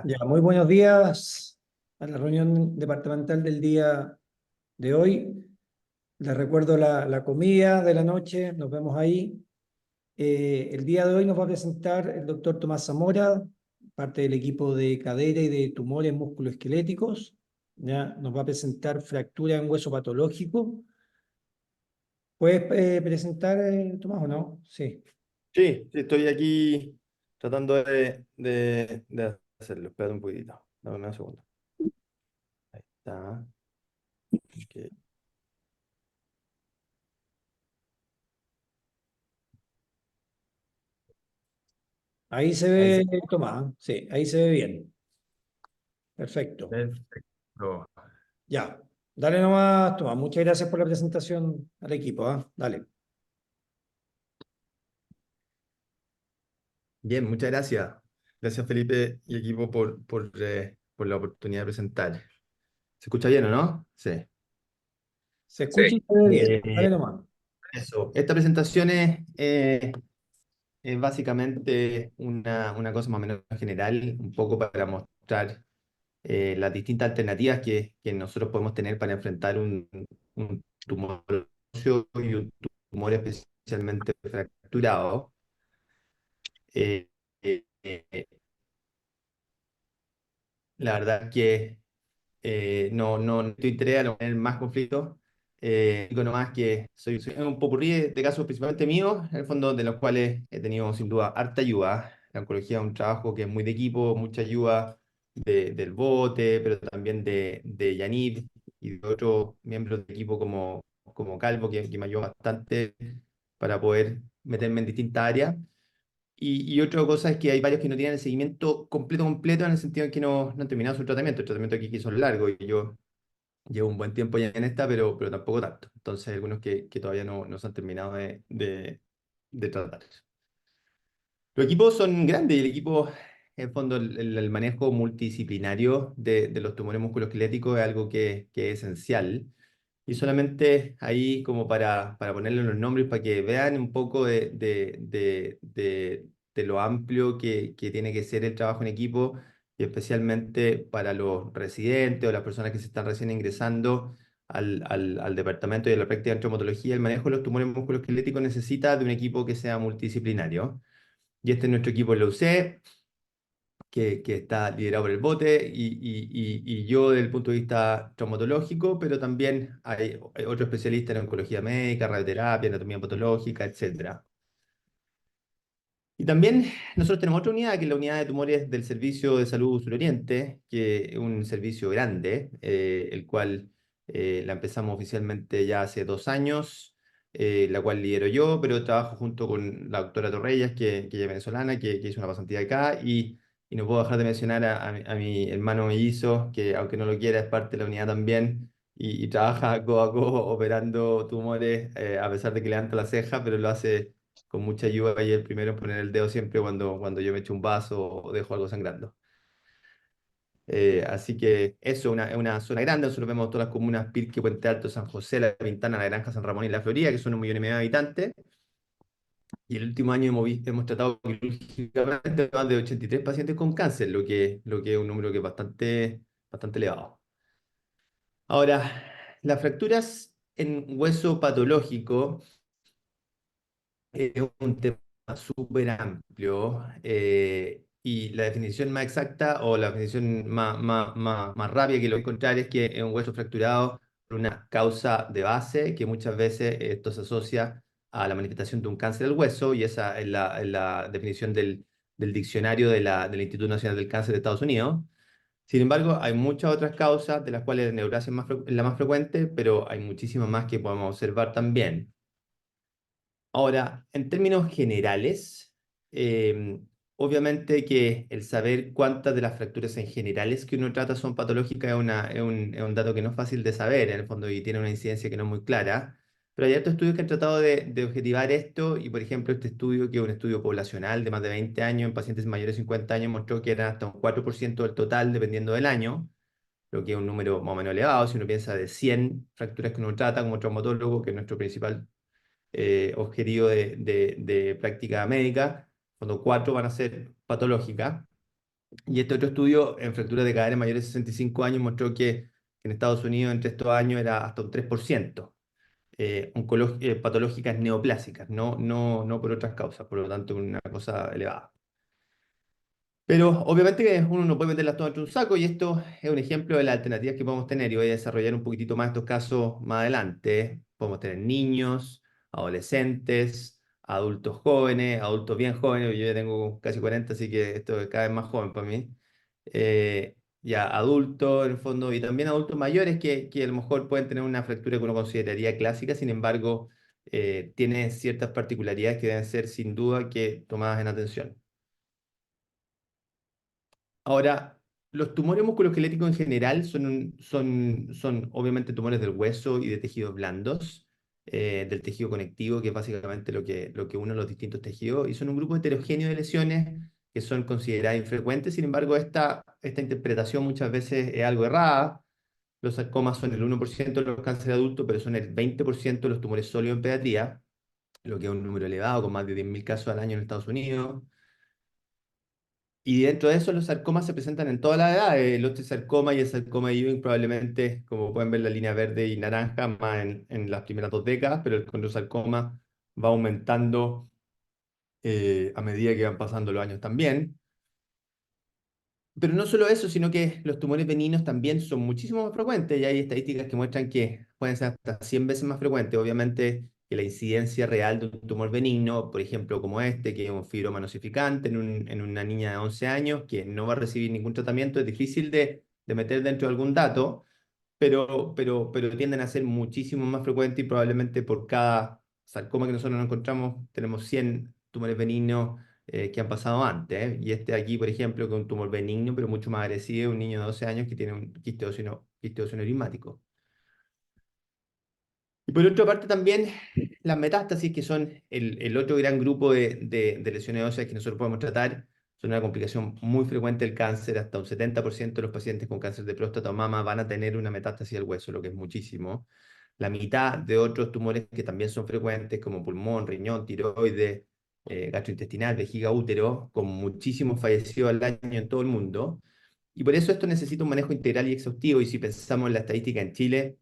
Ya, muy buenos días a la reunión departamental del día de hoy. Les recuerdo la comida de la noche, nos vemos ahí. El día de hoy nos va a presentar el doctor Tomás Zamora, parte del equipo de cadera y de tumores musculoesqueléticos. Ya, nos va a presentar fractura en hueso patológico. ¿Puedes presentar, Tomás, o no? Sí. Sí, sí, estoy aquí tratando de hacerlo. Espérate un poquitito. Dame un segundo. Ahí está. Ok. Ahí se Ahí ve, se... Tomás. Sí, ahí se ve bien. Perfecto. Perfecto. Ya, dale nomás, Tomás. Muchas gracias por la presentación al equipo, ¿ah? Dale. Bien, muchas gracias. Gracias, Felipe y equipo, por la oportunidad de presentar. ¿Se escucha bien o no? Sí. Se Sí. escucha y se ve bien. Eh, Dale nomás. Eso. Esta presentación es básicamente una cosa más o menos general, un poco para mostrar las distintas alternativas que nosotros podemos tener para enfrentar un tumor óseo y un tumor especialmente fracturado. Eh, eh, eh, la verdad que no estoy interesado en tener más conflictos. Digo nomás que soy un popurrí de casos principalmente míos, en el fondo de los cuales he tenido sin duda harta ayuda. La oncología es un trabajo que es muy de equipo, mucha ayuda del bote, pero también de Yanit y de otros miembros del equipo como Calvo, que me ayudó bastante para poder meterme en distintas áreas. Y otra cosa es que hay varios que no tienen el seguimiento completo en el sentido en que no han terminado su tratamiento. El tratamiento aquí es largo y yo llevo un buen tiempo ya en esta, pero tampoco tanto. Entonces hay algunos que todavía no se han terminado de tratar. Los equipos son grandes y el equipo, en fondo, el manejo multidisciplinario de los tumores musculoesqueléticos es algo que es esencial. Y solamente ahí como para ponerle los nombres, para que vean un poco de lo amplio que tiene que ser el trabajo en equipo, y especialmente para los residentes o las personas que se están recién ingresando al departamento y a la práctica de traumatología. El manejo de los tumores musculoesqueléticos necesita de un equipo que sea multidisciplinario. Y este es nuestro equipo en la UC, que está liderado por el bote, y yo desde el punto de vista traumatológico, pero también hay otro especialista en oncología médica, radioterapia, anatomía patológica, etcétera. Y también nosotros tenemos otra unidad, que es la unidad de tumores del Servicio de Salud Suroriente, que es un servicio grande, el cual la empezamos oficialmente ya hace 2 años, la cual lidero yo, pero trabajo junto con la doctora Torrellas, que ella es venezolana, que hizo una pasantía acá, y no puedo dejar de mencionar a mi hermano mellizo, que aunque no lo quiera, es parte de la unidad también, y trabaja codo a codo operando tumores, a pesar de que levanta la ceja, pero lo hace con mucha ayuda y el primero en poner el dedo siempre cuando yo me echo un vaso o dejo algo sangrando. Así que eso es una zona grande. Nosotros vemos todas las comunas: Pirque, Puente Alto, San José, La Pintana, La Granja, San Ramón y La Florida, que son 1,5 millones de habitantes. Y el último año hemos tratado quirúrgicamente más de 83 pacientes con cáncer, lo que es un número que es bastante elevado. Ahora, las fracturas en hueso patológico es un tema súper amplio, y la definición más exacta o la definición más rápida que lo voy a encontrar es que es un hueso fracturado por una causa de base, que muchas veces esto se asocia a la manifestación de un cáncer del hueso, y esa es la definición del diccionario del Instituto Nacional del Cáncer de Estados Unidos. Sin embargo, hay muchas otras causas, de las cuales la neoplasia es la más frecuente, pero hay muchísimas más que podemos observar también. Ahora, en términos generales, eh, obviamente que el saber cuántas de las fracturas en generales que uno trata son patológicas es un dato que no es fácil de saber, en el fondo, y tiene una incidencia que no es muy clara. Pero hay otros estudios que han tratado de objetivar esto, y por ejemplo este estudio, que es un estudio poblacional de más de 20 años en pacientes mayores de 50 años, mostró que era hasta un 4% del total dependiendo del año, lo que es un número más o menos elevado si uno piensa de 100 fracturas que uno trata como traumatólogo, que es nuestro principal objetivo de práctica médica, cuando 4 van a ser patológicas. Y este otro estudio en fracturas de cadera mayores de 65 años mostró que en Estados Unidos entre estos años era hasta un 3%, patológicas neoplásicas, no por otras causas, por lo tanto una cosa elevada. Pero obviamente que uno no puede meterlas todas en un saco y esto es un ejemplo de las alternativas que podemos tener y voy a desarrollar un poquitito más estos casos más adelante. Podemos tener niños, adolescentes, adultos jóvenes, adultos bien jóvenes, yo ya tengo casi 40, así que esto es cada vez más joven para mí. Ya adultos en el fondo y también adultos mayores que a lo mejor pueden tener una fractura que uno consideraría clásica, sin embargo, tiene ciertas particularidades que deben ser sin duda que tomadas en atención. Ahora, los tumores musculoesqueléticos en general son obviamente tumores del hueso y de tejidos blandos, del tejido conectivo, que es básicamente lo que une los distintos tejidos, y son un grupo heterogéneo de lesiones que son consideradas infrecuentes. Sin embargo, esta interpretación muchas veces es algo errada. Los sarcomas son el 1% de los cánceres adultos, pero son el 20% de los tumores sólidos en pediatría, lo que es un número elevado, con más de 10.000 casos al año en Estados Unidos. Y dentro de eso, los sarcomas se presentan en todas las edades. El osteosarcoma y el sarcoma de Ewing probablemente, como pueden ver, la línea verde y naranja más en las primeras 2 décadas, pero el condrosarcoma va aumentando a medida que van pasando los años también. Pero no solo eso, sino que los tumores benignos también son muchísimo más frecuentes y hay estadísticas que muestran que pueden ser hasta 100 veces más frecuentes. Obviamente que la incidencia real de un tumor benigno, por ejemplo, como este, que es un fibroma nosificante en una niña de 11 años que no va a recibir ningún tratamiento, es difícil de meter dentro de algún dato, pero tienden a ser muchísimo más frecuentes y probablemente por cada sarcoma que nosotros nos encontramos tenemos 100 tumores benignos que han pasado antes. Y este aquí, por ejemplo, que es un tumor benigno, pero mucho más agresivo, un niño de 12 años que tiene un quiste linfático. Y por otra parte también las metástasis, que son el otro gran grupo de lesiones óseas que nosotros podemos tratar, son una complicación muy frecuente del cáncer. Hasta un 70% de los pacientes con cáncer de próstata o mama van a tener una metástasis al hueso, lo que es muchísimo. La mitad de otros tumores que también son frecuentes, como pulmón, riñón, tiroides, gastrointestinal, vejiga, útero, con muchísimos fallecidos al año en todo el mundo. Y por eso esto necesita un manejo integral y exhaustivo. Y si pensamos en la estadística en Chile,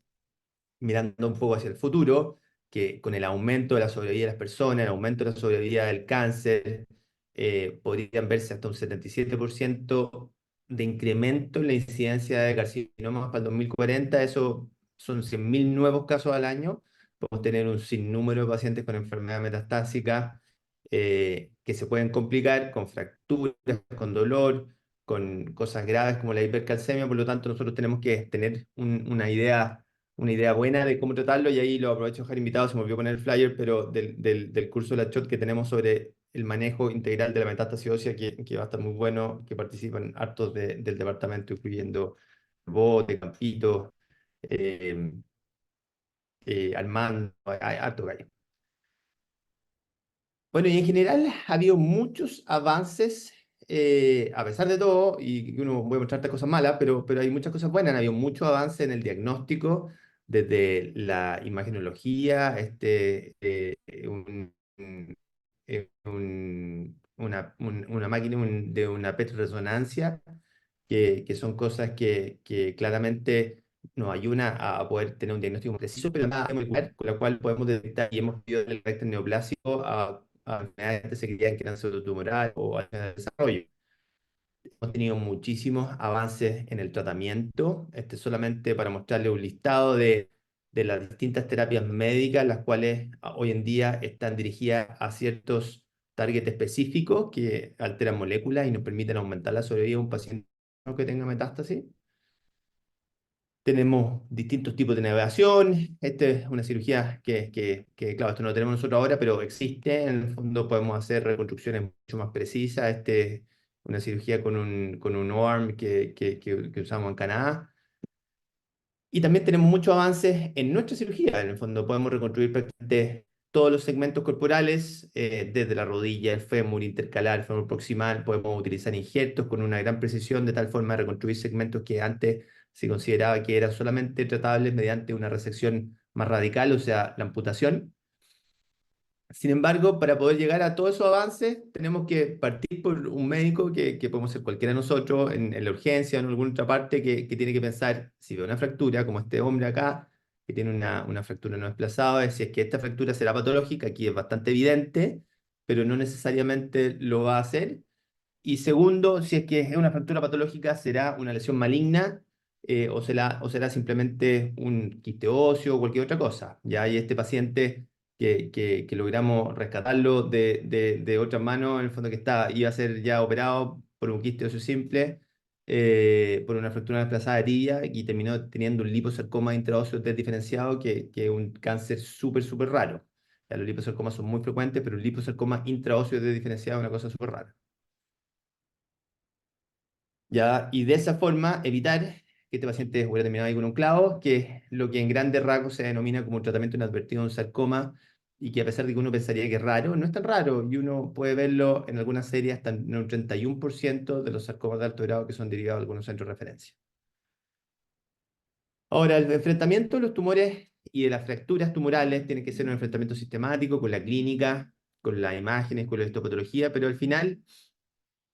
mirando un poco hacia el futuro, que con el aumento de la sobrevida de las personas, el aumento de la sobrevida del cáncer, podrían verse hasta un 77% de incremento en la incidencia de carcinomas para el 2040. Eso son 100.000 nuevos casos al año. Podemos tener un sinnúmero de pacientes con enfermedad metastásica que se pueden complicar con fracturas, con dolor, con cosas graves como la hipercalcemia. Por lo tanto, nosotros tenemos que tener una idea buena de cómo tratarlo, y ahí lo aprovecho de dejar invitado, se me olvidó poner el flyer, pero del curso de la SHOT que tenemos sobre el manejo integral de la metástasis ósea, que va a estar muy bueno, que participan hartos del departamento, incluyendo Bote, Campito, eh, Armando, hay harto gallo. Bueno, y en general ha habido muchos avances, a pesar de todo, y uno voy a mostrarte cosas malas, pero hay muchas cosas buenas. Ha habido mucho avance en el diagnóstico, desde la imagenología, una máquina de una PET-resonancia, que son cosas que claramente nos ayudan a poder tener un diagnóstico más preciso, pero además molecular, con la cual podemos detectar y hemos visto el carácter neoplásico a enfermedades que se creían que eran pseudotumorales o al desarrollo. Hemos tenido muchísimos avances en el tratamiento, solamente para mostrarle un listado de las distintas terapias médicas, las cuales hoy en día están dirigidas a ciertos targets específicos que alteran moléculas y nos permiten aumentar la sobrevida de un paciente que tenga metástasis. Tenemos distintos tipos de navegación. Esta es una cirugía claro, esto no lo tenemos nosotros ahora, pero existe. En el fondo podemos hacer reconstrucciones mucho más precisas. Una cirugía con un OARM que usamos en Canadá. Y también tenemos muchos avances en nuestra cirugía. En el fondo podemos reconstruir prácticamente todos los segmentos corporales, desde la rodilla, el fémur intercalar, el fémur proximal. Podemos utilizar injertos con una gran precisión, de tal forma de reconstruir segmentos que antes se consideraba que eran solamente tratables mediante una resección más radical, o sea, la amputación. Sin embargo, para poder llegar a todos esos avances, tenemos que partir por un médico que podemos ser cualquiera de nosotros en la urgencia o en alguna otra parte que tiene que pensar, si ve una fractura, como este hombre acá, que tiene una fractura no desplazada, si es que esta fractura será patológica, aquí es bastante evidente, pero no necesariamente lo va a hacer. Y segundo, si es que es una fractura patológica, será una lesión maligna o será simplemente un quiste óseo o cualquier otra cosa. Ya hay este paciente que logramos rescatarlo de otra mano, en el fondo que iba a ser ya operado por un quiste óseo simple, por una fractura desplazada de tibia y terminó teniendo un liposarcoma intraóseo desdiferenciado que es un cáncer súper, súper raro. Ya, los liposarcomas son muy frecuentes, pero un liposarcoma intraóseo desdiferenciado es una cosa súper rara. ¿Ya? Y de esa forma evitar que este paciente hubiera terminado ahí con un clavo, que es lo que en grandes rasgos se denomina como un tratamiento inadvertido de un sarcoma, y que a pesar de que uno pensaría que es raro, no es tan raro, y uno puede verlo en algunas series hasta en un 31% de los sarcomas de alto grado que son derivados de algunos centros de referencia. Ahora, el enfrentamiento de los tumores y de las fracturas tumorales tiene que ser un enfrentamiento sistemático con la clínica, con las imágenes, con la histopatología, pero al final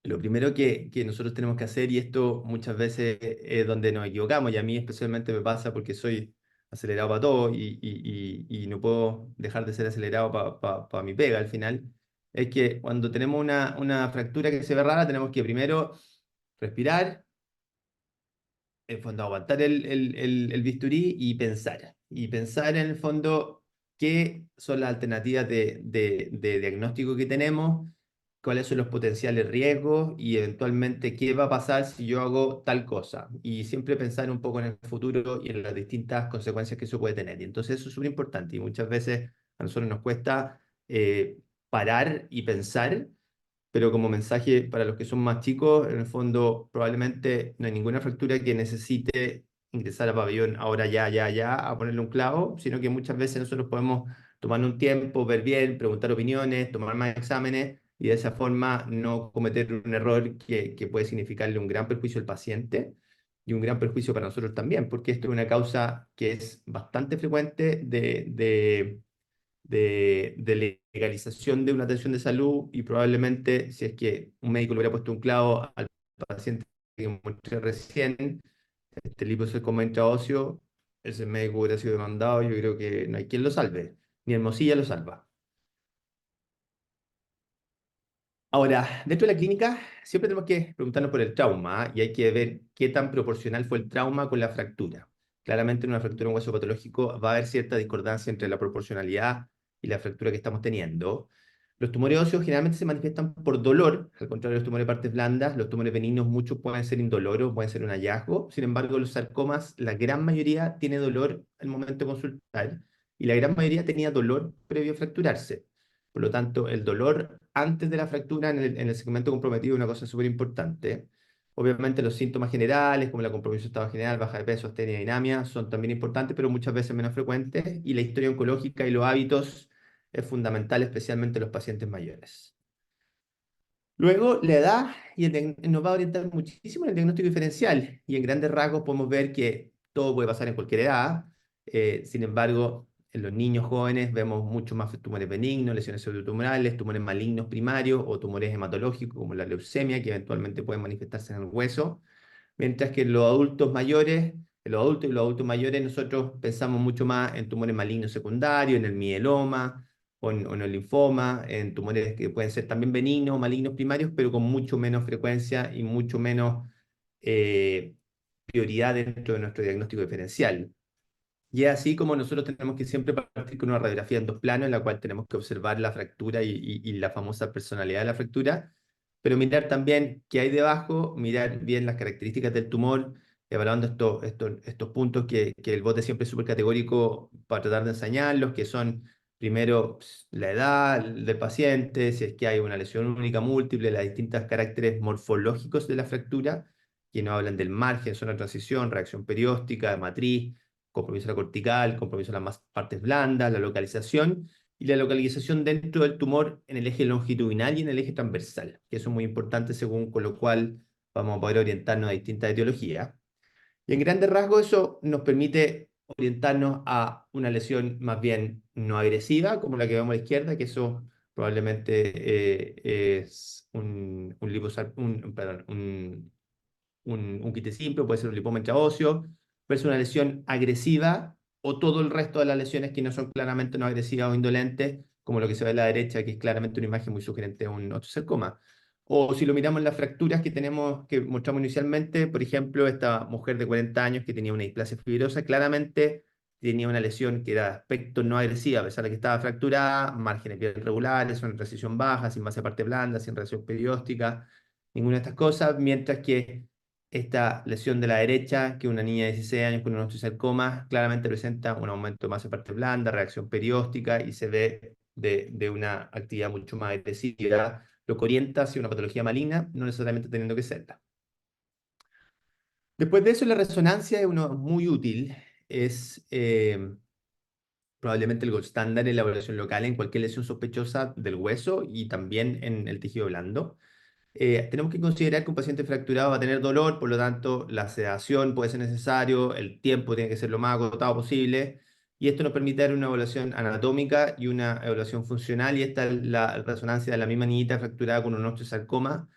lo primero que nosotros tenemos que hacer, y esto muchas veces es donde nos equivocamos, y a mí especialmente me pasa porque soy acelerado para todo y no puedo dejar de ser acelerado para mi pega al final, es que cuando tenemos una fractura que se ve rara, tenemos que primero respirar, en el fondo aguantar el bisturí y pensar en el fondo qué son las alternativas de diagnóstico que tenemos, cuáles son los potenciales riesgos y eventualmente qué va a pasar si yo hago tal cosa. Y siempre pensar un poco en el futuro y en las distintas consecuencias que eso puede tener. Y entonces eso es súper importante y muchas veces a nosotros nos cuesta parar y pensar, pero como mensaje para los que son más chicos, en el fondo probablemente no hay ninguna fractura que necesite ingresar a pabellón ahora ya, a ponerle un clavo, sino que muchas veces nosotros podemos tomar un tiempo, ver bien, preguntar opiniones, tomar más exámenes y de esa forma no cometer un error que puede significarle un gran perjuicio al paciente y un gran perjuicio para nosotros también, porque esto es una causa que es bastante frecuente de legalización de una atención de salud y probablemente si es que un médico le hubiera puesto un clavo al paciente que mostré recién, este liposarcoma intraóseo, ese médico hubiera sido demandado, yo creo que no hay quien lo salve, ni Hermosilla lo salva. Ahora, dentro de la clínica siempre tenemos que preguntarnos por el trauma, ¿ah? Y hay que ver qué tan proporcional fue el trauma con la fractura. Claramente en una fractura en hueso patológico va a haber cierta discordancia entre la proporcionalidad y la fractura que estamos teniendo. Los tumores óseos generalmente se manifiestan por dolor, al contrario de los tumores de partes blandas. Los tumores benignos muchos pueden ser indoloros, pueden ser un hallazgo. Sin embargo, los sarcomas, la gran mayoría tiene dolor al momento de consultar y la gran mayoría tenía dolor previo a fracturarse. Por lo tanto, el dolor antes de la fractura en el segmento comprometido es una cosa súper importante. Obviamente los síntomas generales, como la compromiso de estado general, baja de peso, astenia y dinamia, son también importantes, pero muchas veces menos frecuentes. Y la historia oncológica y los hábitos es fundamental, especialmente en los pacientes mayores. Luego, la edad nos va a orientar muchísimo en el diagnóstico diferencial y en grandes rasgos podemos ver que todo puede pasar en cualquier edad. Sin embargo, en los niños jóvenes vemos mucho más tumores benignos, lesiones pseudotumorales, tumores malignos primarios o tumores hematológicos como la leucemia que eventualmente pueden manifestarse en el hueso. Mientras que en los adultos mayores, en los adultos y los adultos mayores, nosotros pensamos mucho más en tumores malignos secundarios, en el mieloma o en el linfoma, en tumores que pueden ser también benignos o malignos primarios, pero con mucho menos frecuencia y mucho menos eh, prioridad dentro de nuestro diagnóstico diferencial. Y es así como nosotros tenemos que siempre partir con una radiografía en dos planos, en la cual tenemos que observar la fractura y la famosa personalidad de la fractura, pero mirar también qué hay debajo, mirar bien las características del tumor, evaluando estos puntos que el bote siempre es súper categórico para tratar de enseñarlos, que son primero la edad del paciente, si es que hay una lesión única, múltiple, las distintas caracteres morfológicos de la fractura, que nos hablan del margen, zona de transición, reacción perióstica, matriz, compromiso a la cortical, compromiso a las más partes blandas, la localización y la localización dentro del tumor en el eje longitudinal y en el eje transversal, que eso es muy importante según con lo cual vamos a poder orientarnos a distintas etiologías. Y en grandes rasgos eso nos permite orientarnos a una lesión más bien no agresiva, como la que vemos a la izquierda, que eso probablemente es perdón, un quiste simple, puede ser un lipoma intraóseo, versus una lesión agresiva o todo el resto de las lesiones que no son claramente no agresivas o indolentes, como lo que se ve a la derecha, que es claramente una imagen muy sugerente de un osteosarcoma. O si lo miramos en las fracturas que tenemos, que mostramos inicialmente, por ejemplo, esta mujer de 40 años que tenía una displasia fibrosa, claramente tenía una lesión que era de aspecto no agresiva, a pesar de que estaba fracturada, márgenes bien regulares, una recesión baja, sin base parte blanda, sin recesión perióstica, ninguna de estas cosas, mientras que esta lesión de la derecha, que una niña de 16 años con un osteosarcoma, claramente presenta un aumento de masa de parte blanda, reacción perióstica y se ve de una actividad mucho más agresiva, lo que orienta hacia una patología maligna, no necesariamente teniendo que serla. Después de eso, la resonancia es uno muy útil, es probablemente el gold estándar en la evaluación local en cualquier lesión sospechosa del hueso y también en el tejido blando. Tenemos que considerar que un paciente fracturado va a tener dolor, por lo tanto, la sedación puede ser necesario, el tiempo tiene que ser lo más agotado posible, y esto nos permite dar una evaluación anatómica y una evaluación funcional, y esta es la resonancia de la misma niñita fracturada con un osteosarcoma,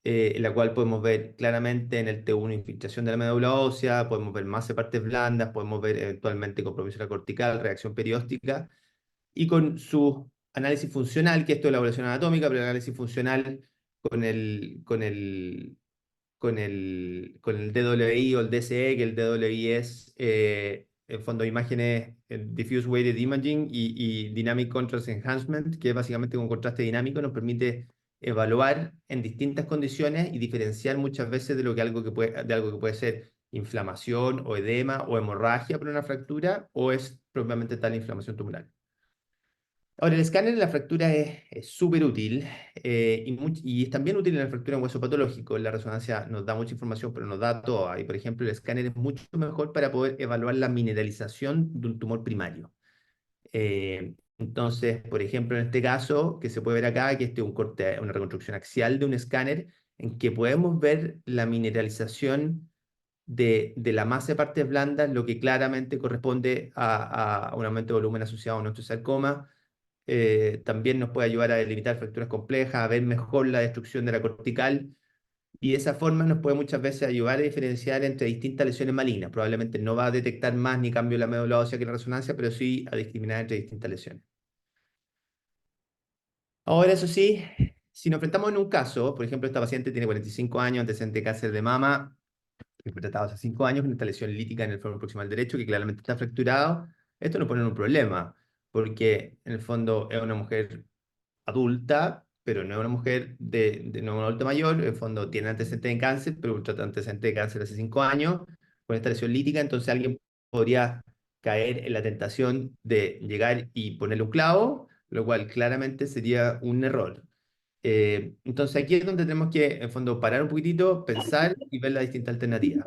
en la cual podemos ver claramente en el T1 infiltración de la médula ósea, podemos ver más de partes blandas, podemos ver eventualmente compromiso de la cortical, reacción perióstica, y con su análisis funcional, que esto es la evaluación anatómica, pero el análisis funcional con el DWI o el DCE, que el DWI es en fondo imágenes, Diffuse Weighted Imaging y Dynamic Contrast Enhancement, que es básicamente un contraste dinámico, nos permite evaluar en distintas condiciones y diferenciar muchas veces de algo que puede ser inflamación o edema o hemorragia por una fractura o es propiamente tal inflamación tumoral. Ahora, el escáner en la fractura es súper útil y es también útil en la fractura en hueso patológico. La resonancia nos da mucha información, pero nos da todo. Y, por ejemplo, el escáner es mucho mejor para poder evaluar la mineralización de un tumor primario. Entonces, por ejemplo, en este caso, que se puede ver acá, que este es un corte, una reconstrucción axial de un escáner, en que podemos ver la mineralización de la masa de partes blandas, lo que claramente corresponde a un aumento de volumen asociado a un osteosarcoma. También nos puede ayudar a delimitar fracturas complejas, a ver mejor la destrucción de la cortical y de esa forma nos puede muchas veces ayudar a diferenciar entre distintas lesiones malignas. Probablemente no va a detectar más ni cambio de la médula ósea que la resonancia, pero sí a discriminar entre distintas lesiones. Ahora, eso sí, si nos enfrentamos en un caso, por ejemplo, esta paciente tiene 45 años, antecedente de cáncer de mama, que fue tratado hace 5 años con esta lesión lítica en el foro proximal derecho, que claramente está fracturado, esto nos pone en un problema, porque en el fondo es una mujer adulta, pero no es una mujer no es una adulta mayor, en el fondo tiene antecedentes de cáncer, pero un antecedente de cáncer hace 5 años, con esta lesión lítica, entonces alguien podría caer en la tentación de llegar y ponerle un clavo, lo cual claramente sería un error. Entonces aquí es donde tenemos que, en el fondo, parar un poquitito, pensar y ver las distintas alternativas.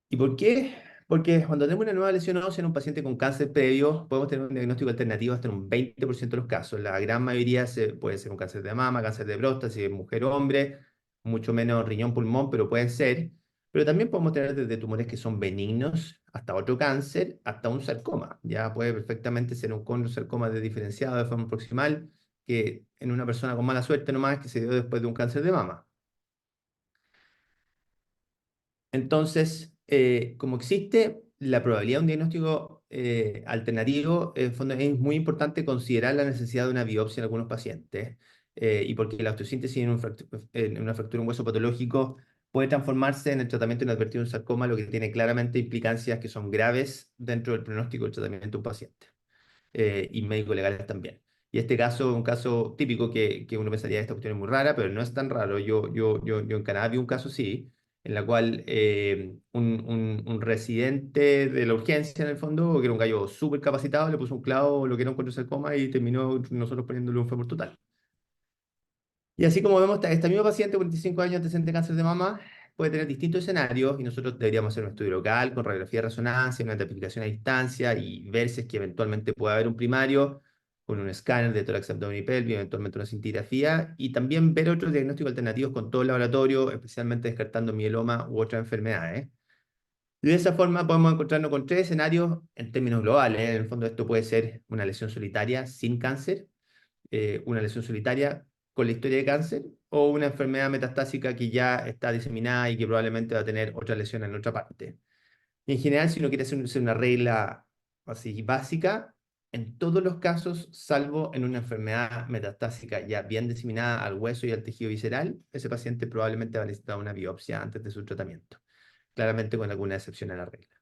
¿Y por qué? Porque cuando tenemos una nueva lesión ósea en un paciente con cáncer previo, podemos tener un diagnóstico alternativo hasta en un 20% de los casos. La gran mayoría puede ser un cáncer de mama, cáncer de próstata, si es mujer o hombre, mucho menos riñón, pulmón, pero pueden ser. Pero también podemos tener desde tumores que son benignos hasta otro cáncer, hasta un sarcoma. Ya puede perfectamente ser un condrosarcoma diferenciado de forma proximal, que en una persona con mala suerte nomás que se dio después de un cáncer de mama. Entonces, como existe la probabilidad de un diagnóstico alternativo, en el fondo es muy importante considerar la necesidad de una biopsia en algunos pacientes, y porque la osteosíntesis en una fractura en hueso patológico puede transformarse en el tratamiento inadvertido de un sarcoma, lo que tiene claramente implicancias que son graves dentro del pronóstico del tratamiento de un paciente y médico-legales también. Y este caso es un caso típico que uno pensaría que esta cuestión es muy rara, pero no es tan raro. Yo en Canadá vi un caso así, en la cual un residente de la urgencia, en el fondo, que era un gallo súper capacitado, le puso un clavo, lo que era un sarcoma y terminó nosotros poniéndole un fémur total. Y así como vemos, esta misma paciente, 45 años, antecedente de cáncer de mama, puede tener distintos escenarios y nosotros deberíamos hacer un estudio local con radiografía de resonancia, una amplificación a distancia y ver si es que eventualmente puede haber un primario con un escáner de tórax, abdomen y pelvis, eventualmente una cintigrafía y también ver otros diagnósticos alternativos con todo el laboratorio, especialmente descartando mieloma u otras enfermedades. Y de esa forma podemos encontrarnos con tres escenarios en términos globales. En el fondo esto puede ser una lesión solitaria sin cáncer, una lesión solitaria con la historia de cáncer o una enfermedad metastásica que ya está diseminada y que probablemente va a tener otra lesión en otra parte. Y en general, si uno quiere hacer una regla así básica, en todos los casos, salvo en una enfermedad metastásica ya bien diseminada al hueso y al tejido visceral, ese paciente probablemente va a necesitar una biopsia antes de su tratamiento, claramente con alguna excepción a la regla.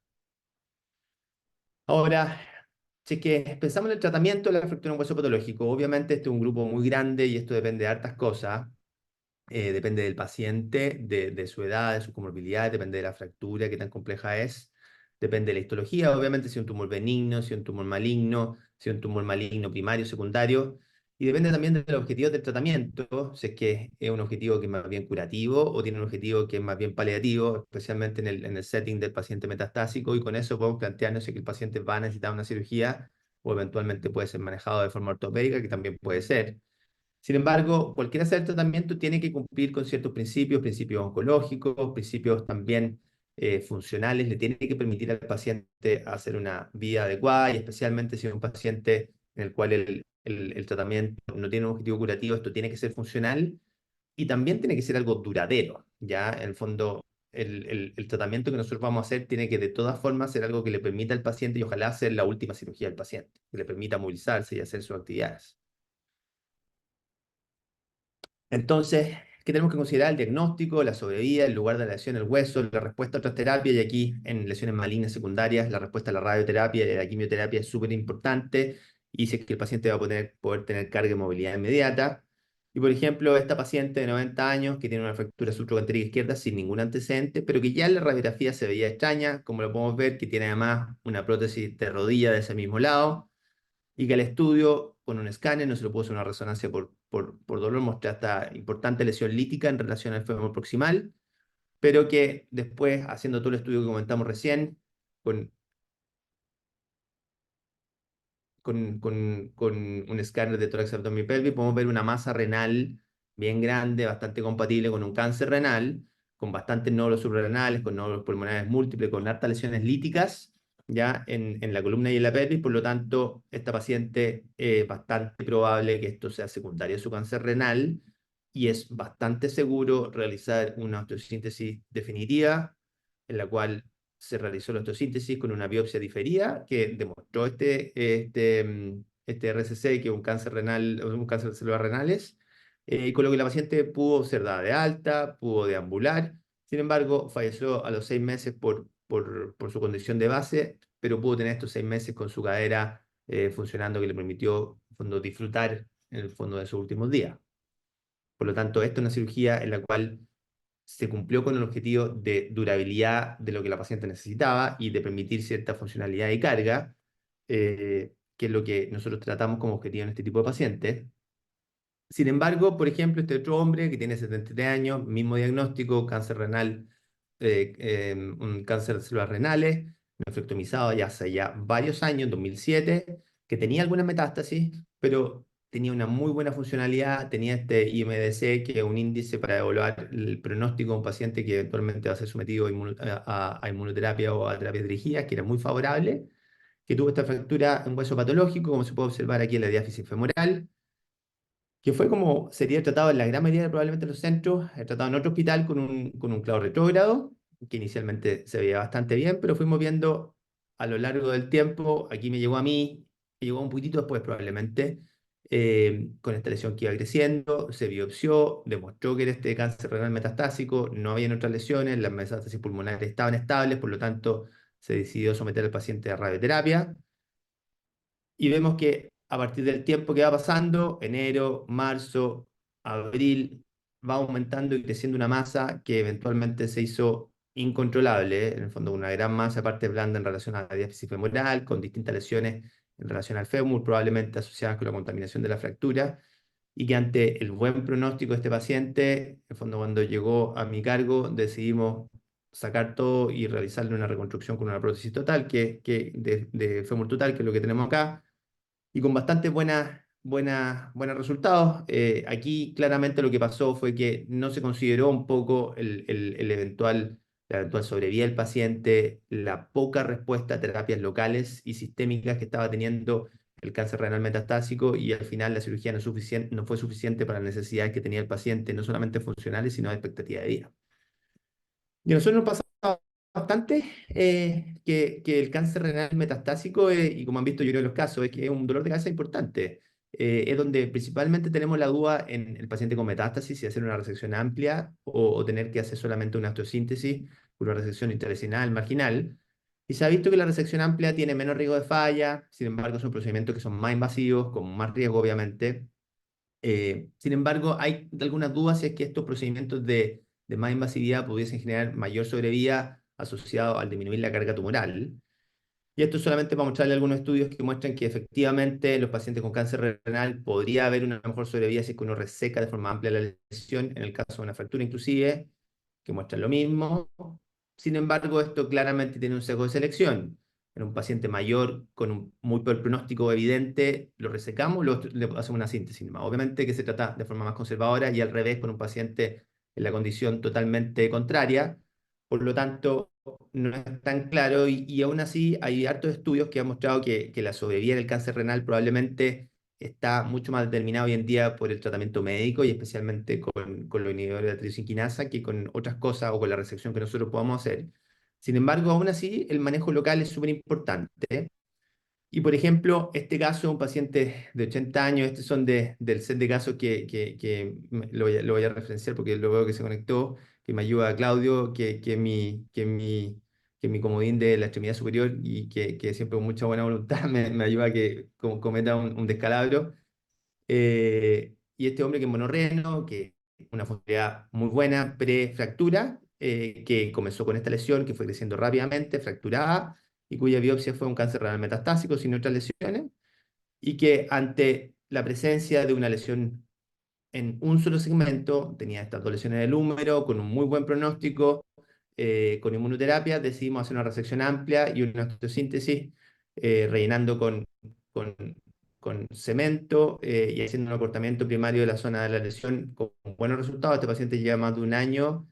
Ahora, si es que pensamos en el tratamiento de la fractura en hueso patológico, obviamente este es un grupo muy grande y esto depende de hartas cosas. Depende del paciente, de su edad, de sus comorbilidades, depende de la fractura, qué tan compleja es, depende de la histología, obviamente si es un tumor benigno, si es un tumor maligno, si es un tumor maligno primario, secundario, y depende también de los objetivos del tratamiento, si es que es un objetivo que es más bien curativo o tiene un objetivo que es más bien paliativo, especialmente en el setting del paciente metastásico, y con eso podemos plantearnos si que el paciente va a necesitar una cirugía o eventualmente puede ser manejado de forma ortopédica, que también puede ser. Sin embargo, cualquier hacer tratamiento tiene que cumplir con ciertos principios, principios oncológicos, principios también funcionales, le tiene que permitir al paciente hacer una vida adecuada y especialmente si es un paciente en el cual el tratamiento no tiene un objetivo curativo, esto tiene que ser funcional y también tiene que ser algo duradero, ¿ya? En el fondo, el tratamiento que nosotros vamos a hacer tiene que de todas formas ser algo que le permita al paciente y ojalá ser la última cirugía del paciente, que le permita movilizarse y hacer sus actividades. Entonces, ¿qué tenemos que considerar? El diagnóstico, la sobrevida, el lugar de la lesión, el hueso, la respuesta a otras terapias, y aquí en lesiones malignas secundarias, la respuesta a la radioterapia y a la quimioterapia es súper importante, y si es que el paciente va a poder tener carga y movilidad inmediata. Y por ejemplo, esta paciente de 90 años que tiene una fractura subtrocantérica izquierda sin ningún antecedente, pero que ya en la radiografía se veía extraña, como lo podemos ver, que tiene además una prótesis de rodilla de ese mismo lado, y que al estudio, con un escáner, no se lo pudo hacer una resonancia por dolor, mostró esta importante lesión lítica en relación al fémur proximal, pero que después, haciendo todo el estudio que comentamos recién, con, con un escáner de tórax, abdomen y pelvis, podemos ver una masa renal bien grande, bastante compatible con un cáncer renal, con bastantes nódulos suprarrenales, con nódulos pulmonares múltiples, con hartas lesiones líticas, ya en la columna y en la pelvis, por lo tanto, esta paciente es bastante probable que esto sea secundario a su cáncer renal, y es bastante seguro realizar una osteosíntesis definitiva, en la cual se realizó la osteosíntesis con una biopsia diferida que demostró este RCC, que es un cáncer renal, un cáncer de células renales, y con lo que la paciente pudo ser dada de alta, pudo deambular. Sin embargo, falleció a los 6 meses por su condición de base, pero pudo tener estos 6 meses con su cadera funcionando, que le permitió, en el fondo, disfrutar en el fondo de sus últimos días. Por lo tanto, esta es una cirugía en la cual se cumplió con el objetivo de durabilidad de lo que la paciente necesitaba y de permitir cierta funcionalidad y carga, que es lo que nosotros tratamos como objetivo en este tipo de pacientes. Sin embargo, por ejemplo, este otro hombre que tiene 73 años, mismo diagnóstico, cáncer renal, un cáncer de células renales, nefrectomizado ya hace ya varios años, 2007, que tenía algunas metástasis, pero tenía una muy buena funcionalidad, tenía este IMDC, que es un índice para evaluar el pronóstico de un paciente que eventualmente va a ser sometido a inmunoterapia o a terapia dirigida, que era muy favorable, que tuvo esta fractura en hueso patológico, como se puede observar aquí en la diáfisis femoral, que fue como sería tratado en la gran mayoría probablemente de los centros, tratado en otro hospital con un clavo retrógrado, que inicialmente se veía bastante bien, pero fuimos viendo a lo largo del tiempo, aquí me llegó a mí, me llegó un poquitito después probablemente, con esta lesión que iba creciendo, se biopsió, demostró que era este cáncer renal metastásico, no había otras lesiones, las metástasis pulmonares estaban estables, por lo tanto se decidió someter al paciente a radioterapia. Y vemos que a partir del tiempo que va pasando, enero, marzo, abril, va aumentando y creciendo una masa que eventualmente se hizo incontrolable, en el fondo una gran masa, parte blanda en relación a la diáfisis femoral, con distintas lesiones en relación al fémur, probablemente asociadas con la contaminación de la fractura, y que ante el buen pronóstico de este paciente, en el fondo cuando llegó a mi cargo, decidimos sacar todo y realizarle una reconstrucción con una prótesis total, de fémur total, que es lo que tenemos acá, y con bastante buenos resultados. Aquí claramente lo que pasó fue que no se consideró un poco el eventual la eventual sobrevida del paciente, la poca respuesta a terapias locales y sistémicas que estaba teniendo el cáncer renal metastásico, y al final la cirugía no fue suficiente para las necesidades que tenía el paciente, no solamente funcionales, sino de expectativa de vida. Y a nosotros nos pasa bastante que el cáncer renal metastásico, y como han visto yo creo en los casos, es que es un dolor de cabeza importante. Es donde principalmente tenemos la duda en el paciente con metástasis, si hacer una resección amplia o tener que hacer solamente una osteosíntesis, una resección intestinal marginal. Y se ha visto que la resección amplia tiene menos riesgo de falla, sin embargo son procedimientos que son más invasivos, con más riesgo obviamente. Sin embargo, hay algunas dudas si es que estos procedimientos de más invasividad pudiesen generar mayor sobrevida asociado al disminuir la carga tumoral. Y esto solamente para mostrarle algunos estudios que muestran que efectivamente los pacientes con cáncer renal podría haber una mejor sobrevida si es que uno reseca de forma amplia la lesión, en el caso de una fractura inclusive, que muestran lo mismo. Sin embargo, esto claramente tiene un sesgo de selección. En un paciente mayor con un muy peor pronóstico evidente, lo resecamos, le hacemos una síntesis nomás. Obviamente que se trata de forma más conservadora, y al revés con un paciente en la condición totalmente contraria. Por lo tanto, no es tan claro, y aún así hay hartos estudios que han mostrado que la sobrevida del cáncer renal probablemente está mucho más determinada hoy en día por el tratamiento médico, y especialmente con los inhibidores de la tirosina, que con otras cosas o con la resección que nosotros podamos hacer. Sin embargo, aún así, el manejo local es súper importante. Y por ejemplo, este caso es un paciente de 80 años, estos son del set de casos que lo voy a referenciar porque lo veo que se conectó, que me ayuda Claudio, que es mi comodín de la extremidad superior, y que siempre con mucha buena voluntad me ayuda a que cometa un descalabro. Y este hombre que es monorreno, que una funcionalidad muy buena pre-fractura, que comenzó con esta lesión, que fue creciendo rápidamente, fracturada, y cuya biopsia fue un cáncer renal metastásico sin otras lesiones, y que ante la presencia de una lesión en un solo segmento, tenía estas dos lesiones del húmero, con un muy buen pronóstico, con inmunoterapia, decidimos hacer una resección amplia y una osteosíntesis, rellenando con, con cemento, y haciendo un acortamiento primario de la zona de la lesión con buenos resultados. Este paciente lleva más de un año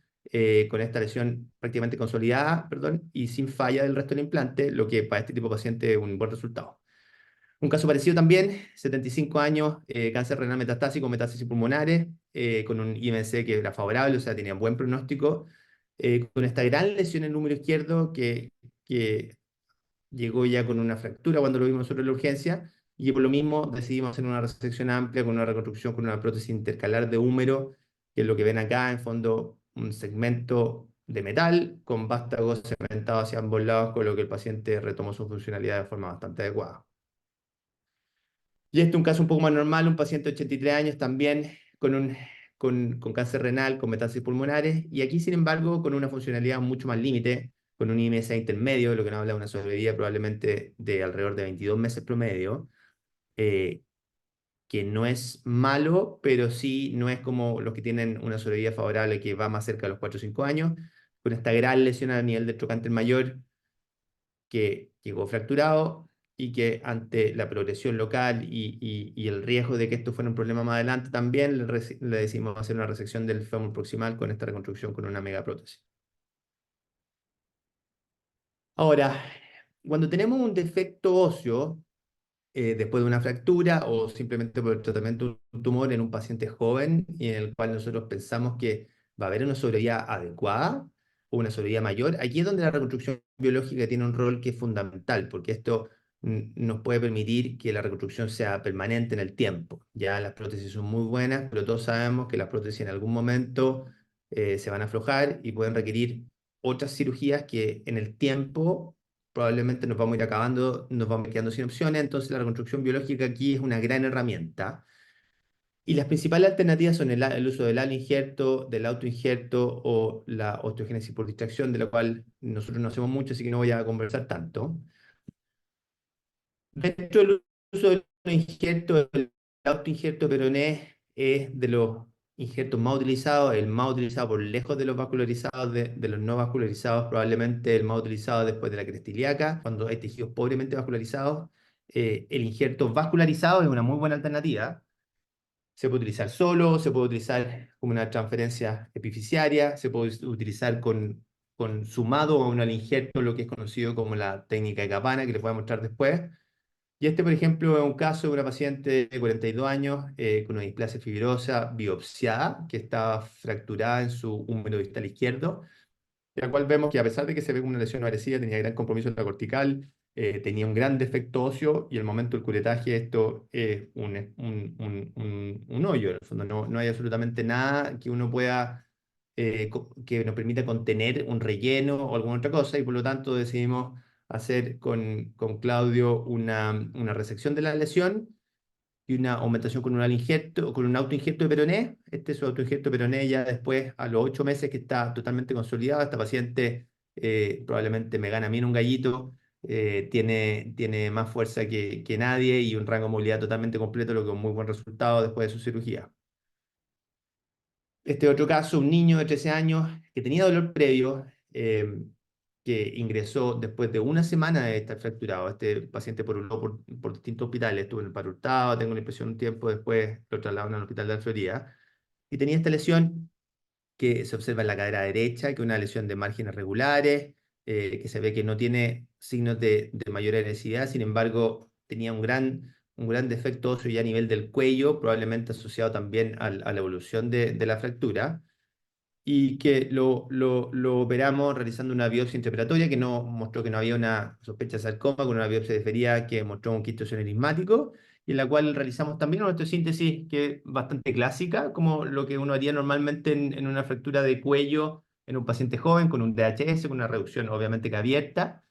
con esta lesión prácticamente consolidada, perdón, y sin falla del resto del implante, lo que para este tipo de paciente es un buen resultado. Un caso parecido también, 75 años, cáncer renal metastásico, metástasis pulmonares, con un IMC que era favorable, o sea, tenía buen pronóstico, con esta gran lesión en el húmero izquierdo que llegó ya con una fractura cuando lo vimos sobre la urgencia, y por lo mismo decidimos hacer una resección amplia con una reconstrucción con una prótesis intercalar de húmero, que es lo que ven acá, en fondo, un segmento de metal con vástagos cementados hacia ambos lados, con lo que el paciente retomó su funcionalidad de forma bastante adecuada. Y este es un caso un poco más normal, un paciente de 83 años también con cáncer renal, con metástasis pulmonares, y aquí, sin embargo, con una funcionalidad mucho más límite, con un IMSA intermedio, lo que nos habla de una sobrevida probablemente de alrededor de 22 meses promedio, eh, que no es malo, pero sí no es como los que tienen una sobrevida favorable que va más cerca de los 4 o 5 años, con esta gran lesión a nivel del trocánter mayor, que llegó fracturado, y que ante la progresión local y el riesgo de que esto fuera un problema más adelante, también le decimos hacer una resección del fémur proximal con esta reconstrucción con una megaprótesis. Ahora, cuando tenemos un defecto óseo, después de una fractura o simplemente por el tratamiento de un tumor en un paciente joven, y en el cual nosotros pensamos que va a haber una sobrevida adecuada o una sobrevida mayor, aquí es donde la reconstrucción biológica tiene un rol que es fundamental, porque esto nos puede permitir que la reconstrucción sea permanente en el tiempo. Ya las prótesis son muy buenas, pero todos sabemos que las prótesis en algún momento se van a aflojar y pueden requerir otras cirugías que en el tiempo probablemente nos vamos a ir acabando, nos vamos a ir quedando sin opciones. Entonces la reconstrucción biológica aquí es una gran herramienta. Y las principales alternativas son el uso del injerto, del autoinjerto o la osteogénesis por distracción, de la cual nosotros no hacemos mucho, así que no voy a conversar tanto. Dentro del uso del injerto, el autoinjerto peroné es de los injertos más utilizados, el más utilizado por lejos de los vascularizados, de los no vascularizados, probablemente el más utilizado después de la cresta ilíaca, cuando hay tejidos pobremente vascularizados. El injerto vascularizado es una muy buena alternativa. Se puede utilizar solo, se puede utilizar como una transferencia epificiaria, se puede utilizar sumado a un alingerto, lo que es conocido como la técnica de Kapana, que les voy a mostrar después. Y este, por ejemplo, es un caso de una paciente de 42 años con una displasia fibrosa biopsiada que estaba fracturada en su húmero distal izquierdo, la cual vemos que a pesar de que se ve como una lesión no agresiva, tenía gran compromiso en la cortical, tenía un gran defecto óseo y al momento del curetaje esto es un hoyo. En el fondo no hay absolutamente nada que uno pueda, que nos permita contener un relleno o alguna otra cosa y por lo tanto decidimos hacer con Claudio una resección de la lesión y una aumentación con un injerto, con un autoinjerto de peroné. Este es su autoinjerto de peroné ya después, a los 8 meses que está totalmente consolidado. Esta paciente probablemente me gana a mí en un gallito, tiene más fuerza que nadie y un rango de movilidad totalmente completo, lo que es un muy buen resultado después de su cirugía. Este otro caso, un niño de 13 años que tenía dolor previo, que ingresó después de una semana de estar fracturado. Este paciente por distintos hospitales, estuvo en el Padre Hurtado, tengo la impresión un tiempo después lo trasladaron al hospital de la Florida, y tenía esta lesión que se observa en la cadera derecha, que es una lesión de márgenes regulares, que se ve que no tiene signos de mayor agresividad, sin embargo, tenía un gran defecto óseo ya a nivel del cuello, probablemente asociado también a la evolución de la fractura y que lo operamos realizando una biopsia intraoperatoria que no mostró que no había una sospecha de sarcoma, con una biopsia de fería que mostró un quiste erismático, y en la cual realizamos también una osteosíntesis que es bastante clásica, como lo que uno haría normalmente en una fractura de cuello en un paciente joven, con un DHS, con una reducción obviamente que abierta.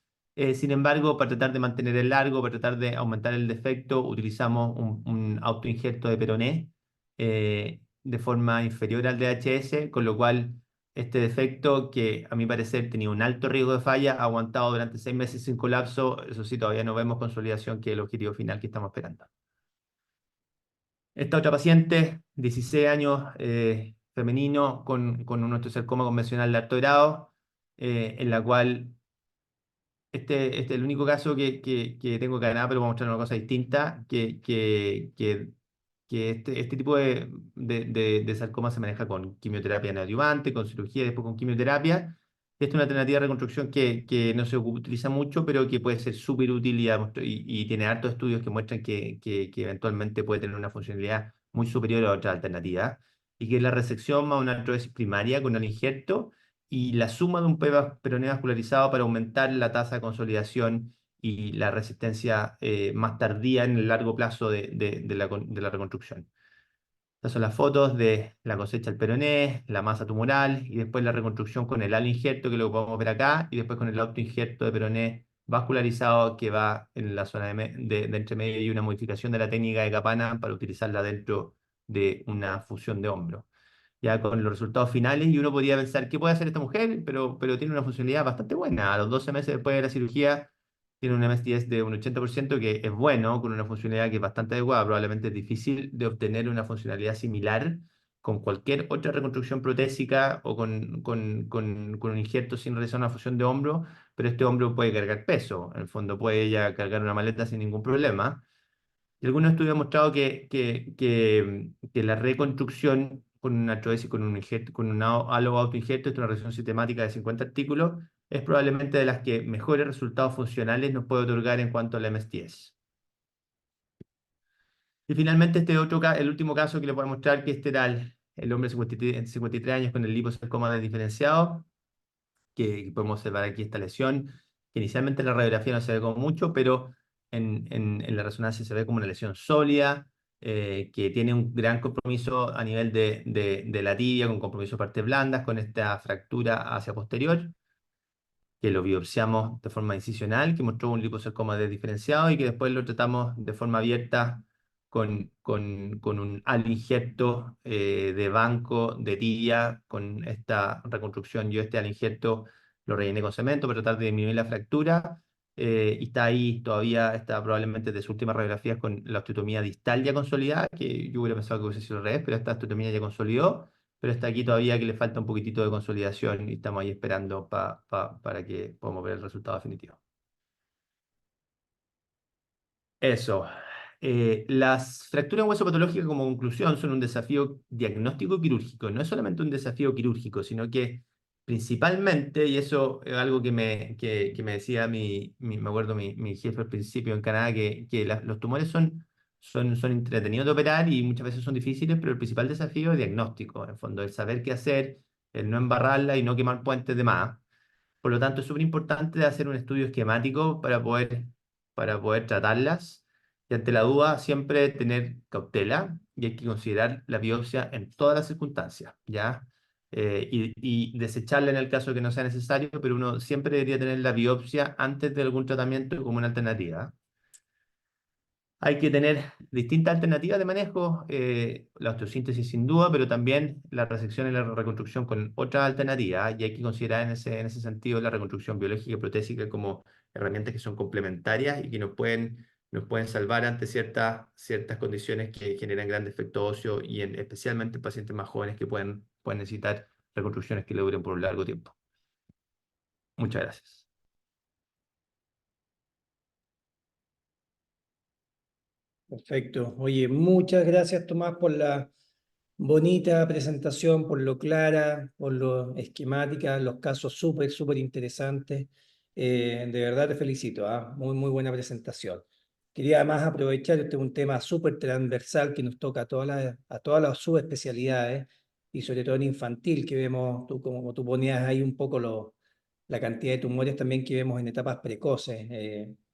Sin embargo, para tratar de mantener el largo, para tratar de aumentar el defecto, utilizamos un autoinjerto de peroné, de forma inferior al DHS, con lo cual este defecto, que a mi parecer tenía un alto riesgo de falla, ha aguantado durante 6 meses sin colapso. Eso sí, todavía no vemos consolidación, que es el objetivo final que estamos esperando. Esta otra paciente, 16 años, femenino, con un osteosarcoma convencional de alto grado, en la cual este es el único caso que tengo que ganar, pero voy a mostrar una cosa distinta, que este tipo de sarcoma se maneja con quimioterapia neoadyuvante, con cirugía, después con quimioterapia. Esta es una alternativa de reconstrucción que no se utiliza mucho, pero que puede ser súper útil y tiene hartos estudios que muestran que eventualmente puede tener una funcionalidad muy superior a otras alternativas, y que es la resección más una artrosis primaria con el injerto y la suma de un peroné vascularizado para aumentar la tasa de consolidación y la resistencia más tardía en el largo plazo de la reconstrucción. Estas son las fotos de la cosecha del peroné, la masa tumoral y después la reconstrucción con el injerto, que lo podemos ver acá, y después con el autoinjerto de peroné vascularizado que va en la zona de entre medio, y una modificación de la técnica de Kapana para utilizarla dentro de una fusión de hombro ya con los resultados finales, y uno podría pensar, ¿qué puede hacer esta mujer? Pero tiene una funcionalidad bastante buena. A los 12 meses después de la cirugía, tiene un MSDS de un 80%, que es bueno, con una funcionalidad que es bastante adecuada. Probablemente es difícil de obtener una funcionalidad similar con cualquier otra reconstrucción protésica o con un injerto sin realizar una fusión de hombro, pero este hombro puede cargar peso. En el fondo puede ya cargar una maleta sin ningún problema. Y algunos estudios han mostrado que la reconstrucción con una artrodesis, con un halo autoinjerto, esto es una revisión sistemática de 50 artículos, es probablemente de las que mejores resultados funcionales nos puede otorgar en cuanto al MSTS. Y finalmente el último caso que les voy a mostrar, que este era el hombre de 53 años con el liposarcoma desdiferenciado, que podemos observar aquí esta lesión, que inicialmente en la radiografía no se ve como mucho, pero en la resonancia se ve como una lesión sólida, que tiene un gran compromiso a nivel de la tibia, con compromiso de partes blandas, con esta fractura hacia posterior, que lo biopsiamos de forma incisional, que mostró un liposarcoma desdiferenciado y que después lo tratamos de forma abierta con un alinjerto de banco de tibia, con esta reconstrucción. Yo este alinjerto lo rellené con cemento para tratar de disminuir la fractura, y está ahí todavía, está probablemente de sus últimas radiografías con la osteotomía distal ya consolidada, que yo hubiera pensado que hubiese sido al revés, pero esta osteotomía ya consolidó, pero está aquí todavía que le falta un poquitito de consolidación y estamos ahí esperando para que podamos ver el resultado definitivo. Eso. Las fracturas en hueso patológicas, como conclusión, son un desafío diagnóstico quirúrgico. No es solamente un desafío quirúrgico, sino que principalmente, y eso es algo que me decía me acuerdo, mi jefe al principio en Canadá, que los tumores son entretenidos de operar y muchas veces son difíciles, pero el principal desafío es diagnóstico, en el fondo, el saber qué hacer, el no embarrarla y no quemar puentes de más. Por lo tanto, es súper importante hacer un estudio esquemático para poder tratarlas. Y ante la duda, siempre tener cautela y hay que considerar la biopsia en todas las circunstancias, ¿ya? Y desecharla en el caso que no sea necesario, pero uno siempre debería tener la biopsia antes de algún tratamiento como una alternativa. Hay que tener distintas alternativas de manejo, la osteosíntesis sin duda, pero también la resección y la reconstrucción con otras alternativas, y hay que considerar en ese sentido la reconstrucción biológica y protésica como herramientas que son complementarias y que nos pueden salvar ante ciertas condiciones que generan gran defecto óseo y especialmente en pacientes más jóvenes que pueden necesitar reconstrucciones que le duren por un largo tiempo. Muchas gracias. Perfecto. Oye, muchas gracias, Tomás, por la bonita presentación, por lo clara, por lo esquemática, los casos súper, súper interesantes. De verdad te felicito, ¿ah? Muy, muy buena presentación. Quería además aprovechar, este es un tema súper transversal que nos toca a todas las subespecialidades y sobre todo en infantil, que vemos, tú, como tú ponías ahí un poco la cantidad de tumores también que vemos en etapas precoces.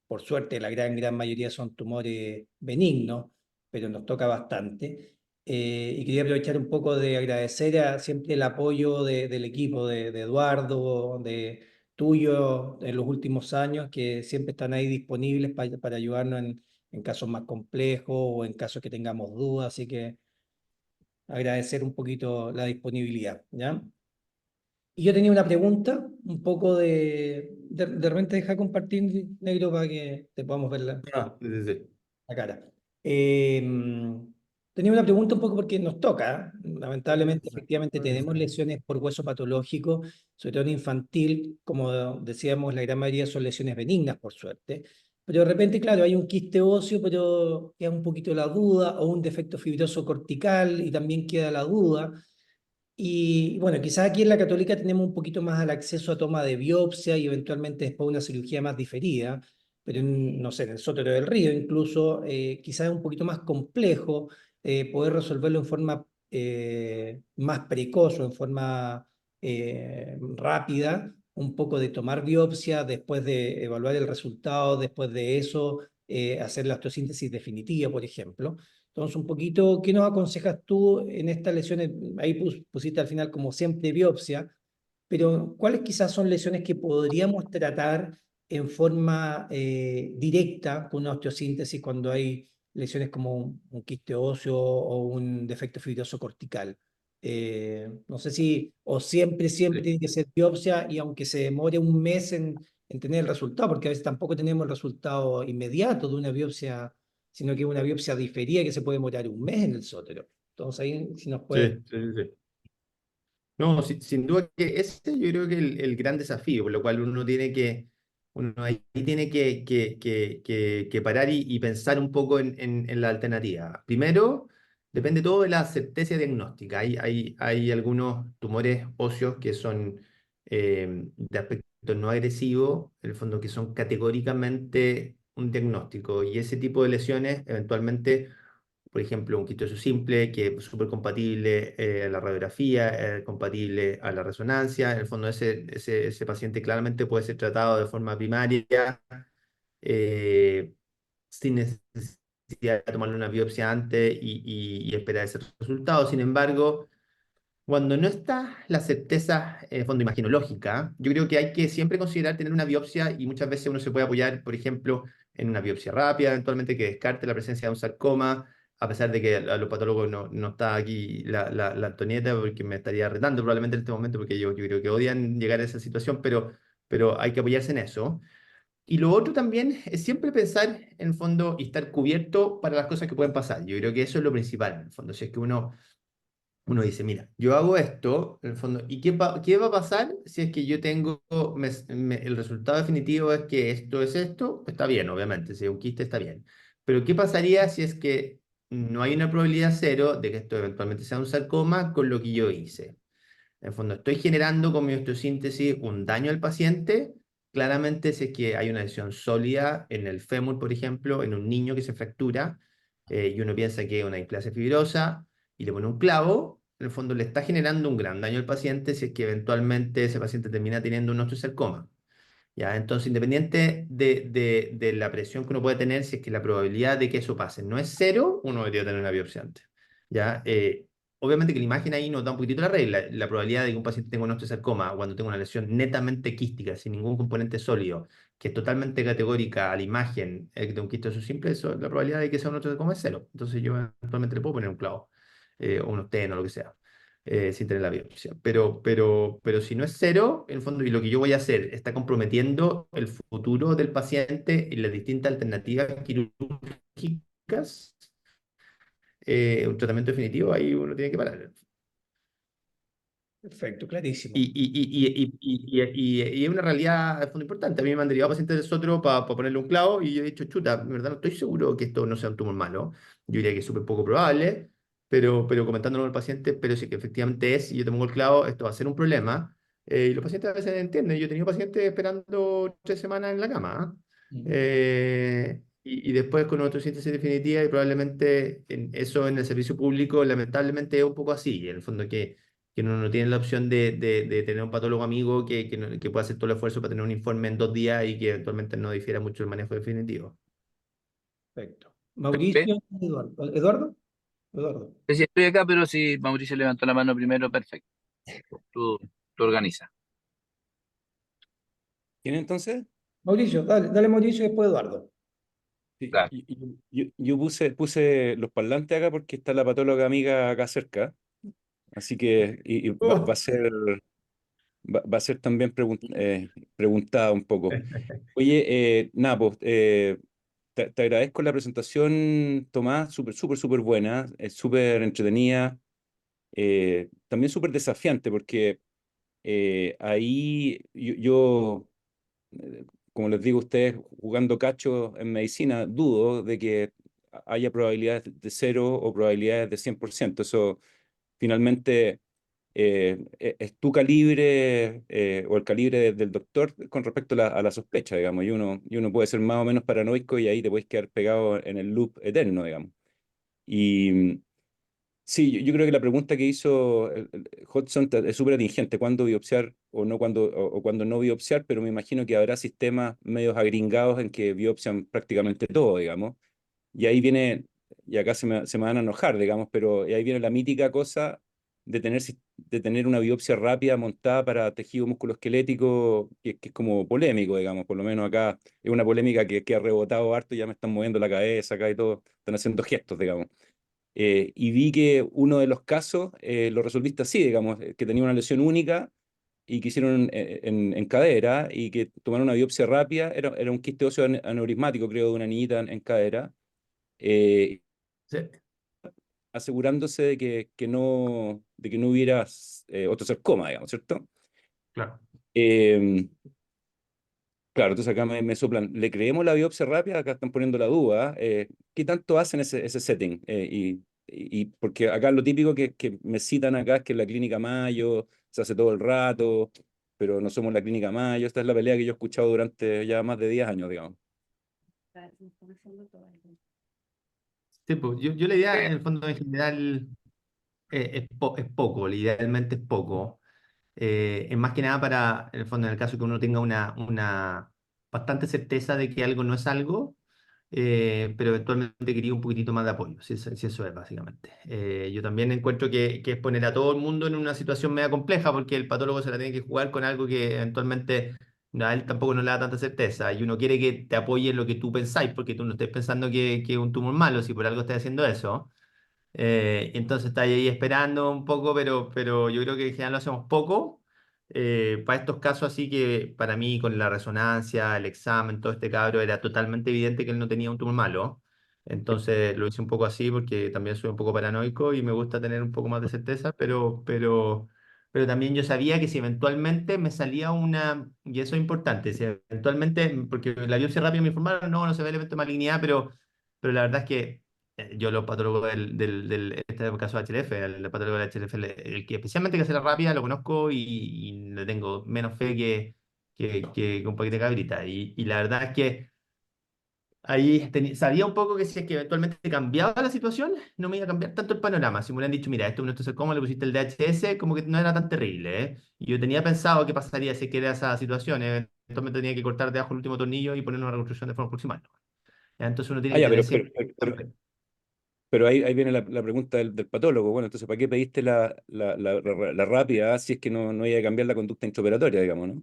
Por suerte, la gran mayoría son tumores benignos, pero nos toca bastante. Y quería aprovechar un poco de agradecer siempre el apoyo del equipo, de Eduardo, de tuyo en los últimos años, que siempre están ahí disponibles para ayudarnos en casos más complejos o en casos que tengamos dudas. Así que agradecer un poquito la disponibilidad, ¿ya? Y yo tenía una pregunta, un poco de repente deja compartir, negro, para que te podamos ver Ah, sí, sí, sí. la cara. Eh, Tenía una pregunta un poco porque nos toca. Lamentablemente, efectivamente, tenemos lesiones por hueso patológico, sobre todo en infantil. Como decíamos, la gran mayoría son lesiones benignas, por suerte. Pero de repente, claro, hay un quiste óseo, pero queda un poquito la duda, o un defecto fibroso cortical y también queda la duda. Y bueno, quizás aquí en la Católica tenemos un poquito más al acceso a toma de biopsia y eventualmente después una cirugía más diferida, pero no sé, en el Sotero del Río incluso, quizás es un poquito más complejo poder resolverlo en forma más precoz o en forma rápida, un poco de tomar biopsia, después de evaluar el resultado, después de eso hacer la osteosíntesis definitiva, por ejemplo. Entonces, un poquito, ¿qué nos aconsejas tú en estas lesiones? Ahí pusiste al final como siempre biopsia, pero ¿cuáles quizás son lesiones que podríamos tratar en forma directa con una osteosíntesis cuando hay lesiones como un quiste óseo o un defecto fibroso cortical? No sé si, o siempre Sí. tiene que ser biopsia y aunque se demore un mes en tener el resultado, porque a veces tampoco tenemos el resultado inmediato de una biopsia, sino que es una biopsia diferida que se puede demorar un mes en el sótero. Entonces ahí si nos Sí, puede... sí, sí, sí. No, sin duda que ese yo creo que el gran desafío, por lo cual uno ahí tiene que parar y pensar un poco en la alternativa. Primero, depende todo de la certeza diagnóstica. Hay algunos tumores óseos que son de aspecto no agresivo, en el fondo que son categóricamente un diagnóstico, y ese tipo de lesiones eventualmente, por ejemplo, un quitoso simple que es súper compatible a la radiografía, compatible a la resonancia. En el fondo, ese paciente claramente puede ser tratado de forma primaria, eh, sin necesidad de tomarle una biopsia antes y esperar ese resultado. Sin embargo, cuando no está la certeza, en el fondo, imaginológica, yo creo que hay que siempre considerar tener una biopsia, y muchas veces uno se puede apoyar, por ejemplo, en una biopsia rápida, eventualmente que descarte la presencia de un sarcoma, a pesar de que a los patólogos no está aquí la Antonieta, porque me estaría retando probablemente en este momento, porque yo creo que odian llegar a esa situación, pero hay que apoyarse en eso. Y lo otro también es siempre pensar, en el fondo, y estar cubierto para las cosas que pueden pasar. Yo creo que eso es lo principal, en el fondo. Si es que uno dice, mira, yo hago esto, en el fondo, ¿y qué va a pasar si es que yo tengo, el resultado definitivo es que esto es esto? Está bien, obviamente, si es un quiste está bien. Pero ¿qué pasaría si es que no hay una probabilidad cero de que esto eventualmente sea un sarcoma con lo que yo hice? En el fondo, estoy generando con mi osteosíntesis un daño al paciente. Claramente, si es que hay una lesión sólida en el fémur, por ejemplo, en un niño que se fractura, y uno piensa que es una displasia fibrosa, y le pone un clavo, en el fondo le está generando un gran daño al paciente si es que eventualmente ese paciente termina teniendo un osteosarcoma. ¿Ya? Entonces, independiente de la presión que uno puede tener, si es que la probabilidad de que eso pase no es cero, uno debería tener una biopsia antes. ¿Ya? Obviamente que la imagen ahí nos da un poquitito la regla. La probabilidad de que un paciente tenga un osteosarcoma cuando tenga una lesión netamente quística, sin ningún componente sólido, que es totalmente categórica a la imagen de un quiste simple, eso, la probabilidad de que sea un osteosarcoma es cero. Entonces yo eventualmente le puedo poner un clavo, o un stent o lo que sea, sin tener la biopsia. Pero si no es cero, en el fondo, y lo que yo voy a hacer está comprometiendo el futuro del paciente y las distintas alternativas quirúrgicas, un tratamiento definitivo, ahí uno tiene que parar. Perfecto, clarísimo. Y es una realidad de fondo importante. A mí me han derivado pacientes de Sotro para ponerle un clavo y yo he dicho, chuta, en verdad no estoy seguro que esto no sea un tumor malo. Yo diría que es súper poco probable, pero comentándolo con el paciente, pero sí que efectivamente es, y yo te pongo el clavo, esto va a ser un problema. Y los pacientes a veces entienden. Yo he tenido pacientes esperando 3 semanas en la cama. ¿Ah? Ujú. Y después con otra síntesis definitiva y probablemente eso en el servicio público lamentablemente es un poco así. En el fondo que uno no tiene la opción de tener un patólogo amigo que pueda hacer todo el esfuerzo para tener un informe en 2 días y que eventualmente no difiera mucho el manejo definitivo. Perfecto. Felipe. Mauricio, Eduardo. ¿Eduardo? Eduardo. Sí, estoy acá, pero si Mauricio levantó la mano primero, perfecto. Tú organizas. ¿Quién entonces? Mauricio, dale, dale Mauricio y después Eduardo. Sí, Claro. yo puse los parlantes acá porque está la patóloga amiga acá cerca, así que y Oh. va a ser también preguntada un poco. Oye, nada, pues, te agradezco la presentación, Tomás, súper buena, es súper entretenida, también súper desafiante porque ahí como les digo a ustedes, jugando cacho en medicina, dudo de que haya probabilidades de cero o probabilidades de 100%. Eso finalmente es tu calibre o el calibre del doctor con respecto a la sospecha, digamos. Y uno puede ser más o menos paranoico y ahí te puedes quedar pegado en el loop eterno, digamos. Y sí, yo creo que la pregunta que hizo Hodgson es súper atingente, cuándo biopsiar o no o cuándo no biopsiar, pero me imagino que habrá sistemas medios agringados en que biopsian prácticamente todo, digamos. Y ahí viene, y acá se me van a enojar, digamos, pero ahí viene la mítica cosa de tener una biopsia rápida montada para tejido musculoesquelético, que es como polémico, digamos, por lo menos acá es una polémica que ha rebotado harto, ya me están moviendo la cabeza acá y todo, están haciendo gestos, digamos. Y vi que uno de los casos lo resolviste así, digamos, que tenía una lesión única y que hicieron en cadera y que tomaron una biopsia rápida, era un quiste óseo aneurismático, creo, de una niñita en cadera, eh, Sí, asegurándose de que no hubiera osteosarcoma, digamos, ¿cierto? claro. Eh, claro, entonces acá me soplan, ¿le creemos la biopsia rápida? Acá están poniendo la duda. ¿Qué tanto hacen ese setting? Y porque acá lo típico que me citan acá es que en la clínica Mayo se hace todo el rato, pero no somos la clínica Mayo. Esta es la pelea que yo he escuchado durante ya más de 10 años, digamos. Sí, pues, yo la idea, en el fondo, en general, es poco, idealmente es poco. Es más que nada para, en el fondo, en el caso que uno tenga una bastante certeza de que algo no es algo, pero eventualmente quería un poquitito más de apoyo, si eso es básicamente. Yo también encuentro que es poner a todo el mundo en una situación media compleja porque el patólogo se la tiene que jugar con algo que eventualmente a él tampoco no le da tanta certeza y uno quiere que te apoye en lo que tú pensáis porque tú no estés pensando que es un tumor malo si por algo estás haciendo eso. Entonces está ahí esperando un poco, pero yo creo que en general lo hacemos poco. Para estos casos así que para mí con la resonancia, el examen, todo este cabro era totalmente evidente que él no tenía un tumor malo. Entonces lo hice un poco así porque también soy un poco paranoico y me gusta tener un poco más de certeza, pero también yo sabía que si eventualmente me salía y eso es importante, si eventualmente, porque la biopsia rápida me informaron, no se ve elemento de malignidad, pero la verdad es que yo los patólogos este caso de HLF, el patólogo del HLF, el que especialmente que hace la rápida, lo conozco y le tengo menos fe que un paquete de cabrita. Y la verdad es que ahí sabía un poco que si es que eventualmente cambiaba la situación, no me iba a cambiar tanto el panorama. Si me hubieran dicho, mira, esto es un sarcoma, le pusiste el DHS, como que no era tan terrible, ¿eh? Y yo tenía pensado qué pasaría si es que era esa situación. Eventualmente tenía que cortar de abajo el último tornillo y poner una reconstrucción de forma proximal, ¿no? Ya, entonces uno tiene Ah, que ya, tener siempre. pero ahí viene la pregunta del patólogo. Bueno, entonces, ¿para qué pediste la rápida si es que no iba a cambiar la conducta intraoperatoria, digamos, ¿no?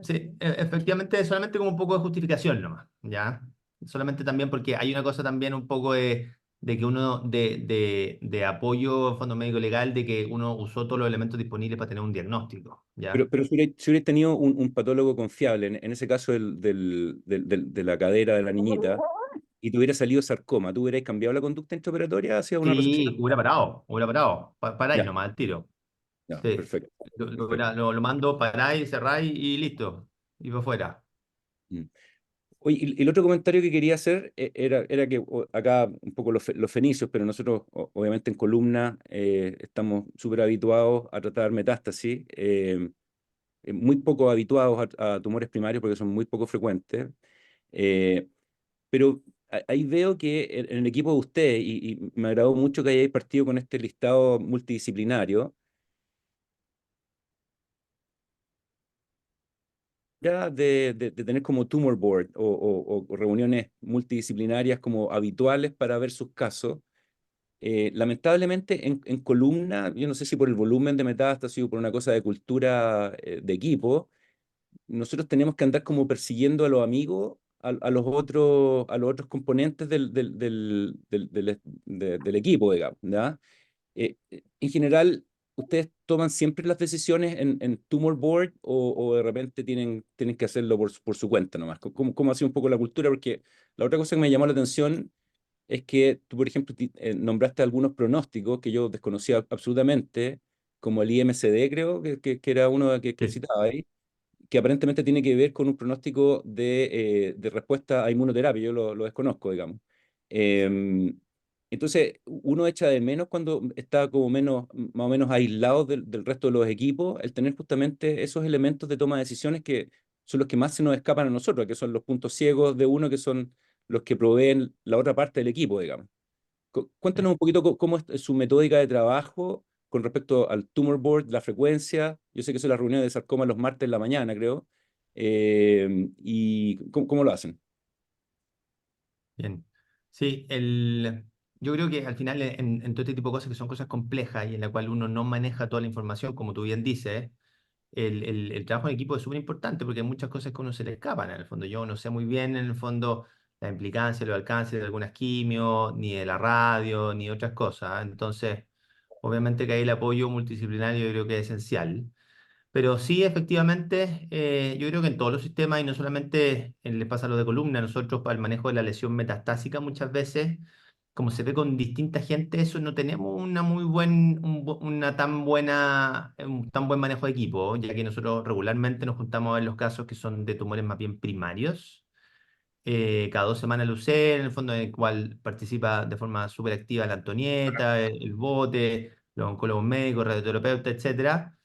Sí, efectivamente, solamente como un poco de justificación nomás, ¿ya? Solamente también porque hay una cosa también un poco de que uno, de apoyo a fondo médico legal, de que uno usó todos los elementos disponibles para tener un diagnóstico, ¿ya? Pero si hubierais tenido un patólogo confiable, en ese caso de la cadera de la niñita, y te hubiera salido sarcoma, ¿tú hubierais cambiado la conducta intraoperatoria hacia una resección? Sí, hubiera parado, paráis Ya, nomás al tiro. ya, Sí, perfecto. Perfecto. lo mando, paráis, cerráis y listo, y para afuera. Mm. Oye, y el otro comentario que quería hacer era que acá un poco los fenicios, pero nosotros obviamente en columna estamos súper habituados a tratar metástasis, muy poco habituados a tumores primarios porque son muy poco frecuentes. eh, pero ahí veo que en el equipo de ustedes, y me agradó mucho que hayáis partido con este listado multidisciplinario, ya de tener como tumor board o reuniones multidisciplinarias como habituales para ver sus casos. Lamentablemente en columna, yo no sé si por el volumen de metástasis o por una cosa de cultura de equipo, nosotros tenemos que andar como persiguiendo a los amigos, a los otros componentes del equipo, digamos, ¿ya? En general, ¿ustedes toman siempre las decisiones en Tumor Board o de repente tienen que hacerlo por su cuenta nomás? ¿Cómo ha sido un poco la cultura? Porque la otra cosa que me llamó la atención es que tú, por ejemplo, nombraste algunos pronósticos que yo desconocía absolutamente, como el IMCD, creo, que era uno que Sí. citaba ahí, que aparentemente tiene que ver con un pronóstico de respuesta a inmunoterapia. Yo lo desconozco, digamos. Em, entonces, uno echa de menos cuando está como más o menos aislado del resto de los equipos, el tener justamente esos elementos de toma de decisiones que son los que más se nos escapan a nosotros, que son los puntos ciegos de uno, que son los que proveen la otra parte del equipo, digamos. Cuéntanos un poquito cómo es su metódica de trabajo con respecto al tumor board, la frecuencia. Yo sé que son las reuniones de sarcoma los martes en la mañana, creo. Y cómo lo hacen. Bien. Sí, yo creo que al final en todo este tipo de cosas que son cosas complejas y en la cual uno no maneja toda la información, como tú bien dices, el trabajo en equipo es súper importante porque hay muchas cosas que a uno se le escapan en el fondo. Yo no sé muy bien en el fondo la implicancia, los alcances de algunas quimios, ni de la radio, ni otras cosas. Entonces, obviamente que ahí el apoyo multidisciplinario yo creo que es esencial. Pero sí, efectivamente, yo creo que en todos los sistemas, y no solamente les pasa lo de columna, nosotros para el manejo de la lesión metastásica muchas veces, como se ve con distinta gente, eso no tenemos una muy una tan buena, un tan buen manejo de equipo, ya que nosotros regularmente nos juntamos a ver los casos que son de tumores más bien primarios. Cada 2 semanas el UC, en el fondo en el cual participa de forma súper activa la Antonieta, el Bote, los oncólogos médicos, radioterapeutas, etcétera.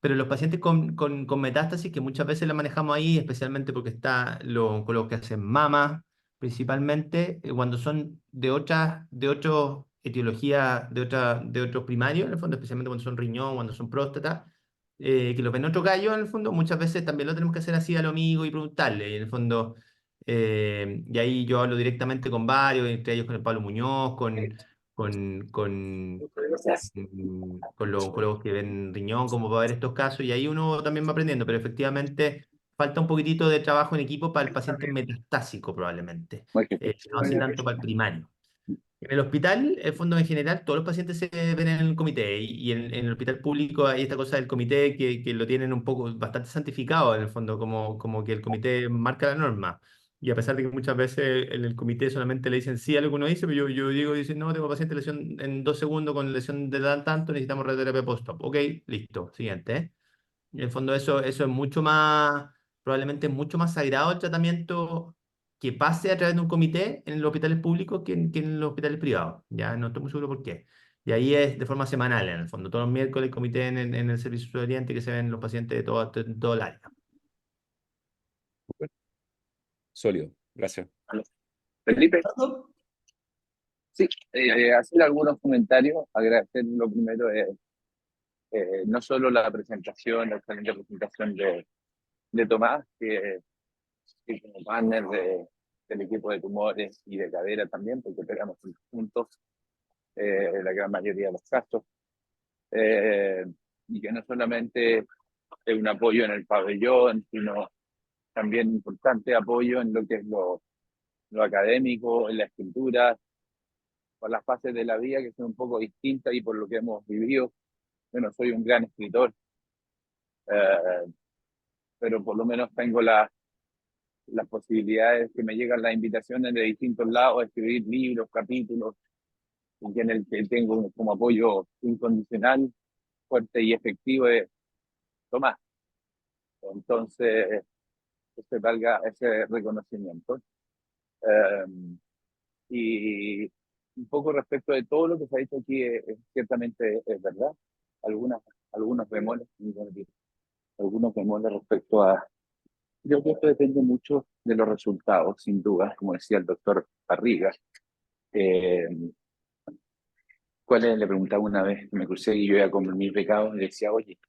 Pero los pacientes con metástasis, que muchas veces la manejamos ahí, especialmente porque está con los que hacen mama, principalmente, cuando son de otras etiologías, de otros primarios, en el fondo, especialmente cuando son riñón, cuando son próstata, que los ven otro gallo, en el fondo, muchas veces también lo tenemos que hacer así a lo amigo y preguntarle, y en el fondo, y ahí yo hablo directamente con varios, entre ellos con el Pablo Muñoz, con, con, con los oncólogos que ven riñón, como para ver estos casos, y ahí uno también va aprendiendo, pero efectivamente falta un poquitito de trabajo en equipo para el paciente metastásico probablemente, no así tanto para el primario. En el hospital, el fondo en general, todos los pacientes se ven en el comité y en el hospital público hay esta cosa del comité que lo tienen un poco bastante santificado en el fondo, como que el comité marca la norma. Y a pesar de que muchas veces en el comité solamente le dicen sí a lo que uno dice, pero yo digo, dicen, no, tengo paciente lesión en 2 segundos con lesión de tal tanto, necesitamos radioterapia post-op. Ok, listo, siguiente. En el fondo eso es mucho más, probablemente mucho más sagrado el tratamiento que pase a través de un comité en los hospitales públicos que en los hospitales privados. Ya no estoy muy seguro por qué. Y ahí es de forma semanal, en el fondo. Todos los miércoles comité en el servicio de oriente que se ven los pacientes de todo el área. Sólido, gracias. Felipe, sí, hacer algunos comentarios, agradecer lo primero, no solo la presentación, la excelente presentación de Tomás, que como partner del equipo de tumores y de cadera también, porque pegamos juntos la gran mayoría de los casos, y que no solamente es un apoyo en el pabellón, sino también importante apoyo en lo que es lo académico, en la escritura, por las fases de la vida que son un poco distintas y por lo que hemos vivido. Yo no soy un gran escritor, pero por lo menos tengo las posibilidades que me llegan las invitaciones de distintos lados a escribir libros, capítulos, y en el que tengo como apoyo incondicional, fuerte y efectivo de Tomás. Entonces, que se valga ese reconocimiento. Y un poco respecto de todo lo que se ha dicho aquí, ciertamente es verdad. Algunos bemoles respecto a... Yo creo que esto depende mucho de los resultados, sin duda, como decía el doctor Barriga. Le preguntaba una vez, me crucé y yo iba con mis pecados y le decía, oye,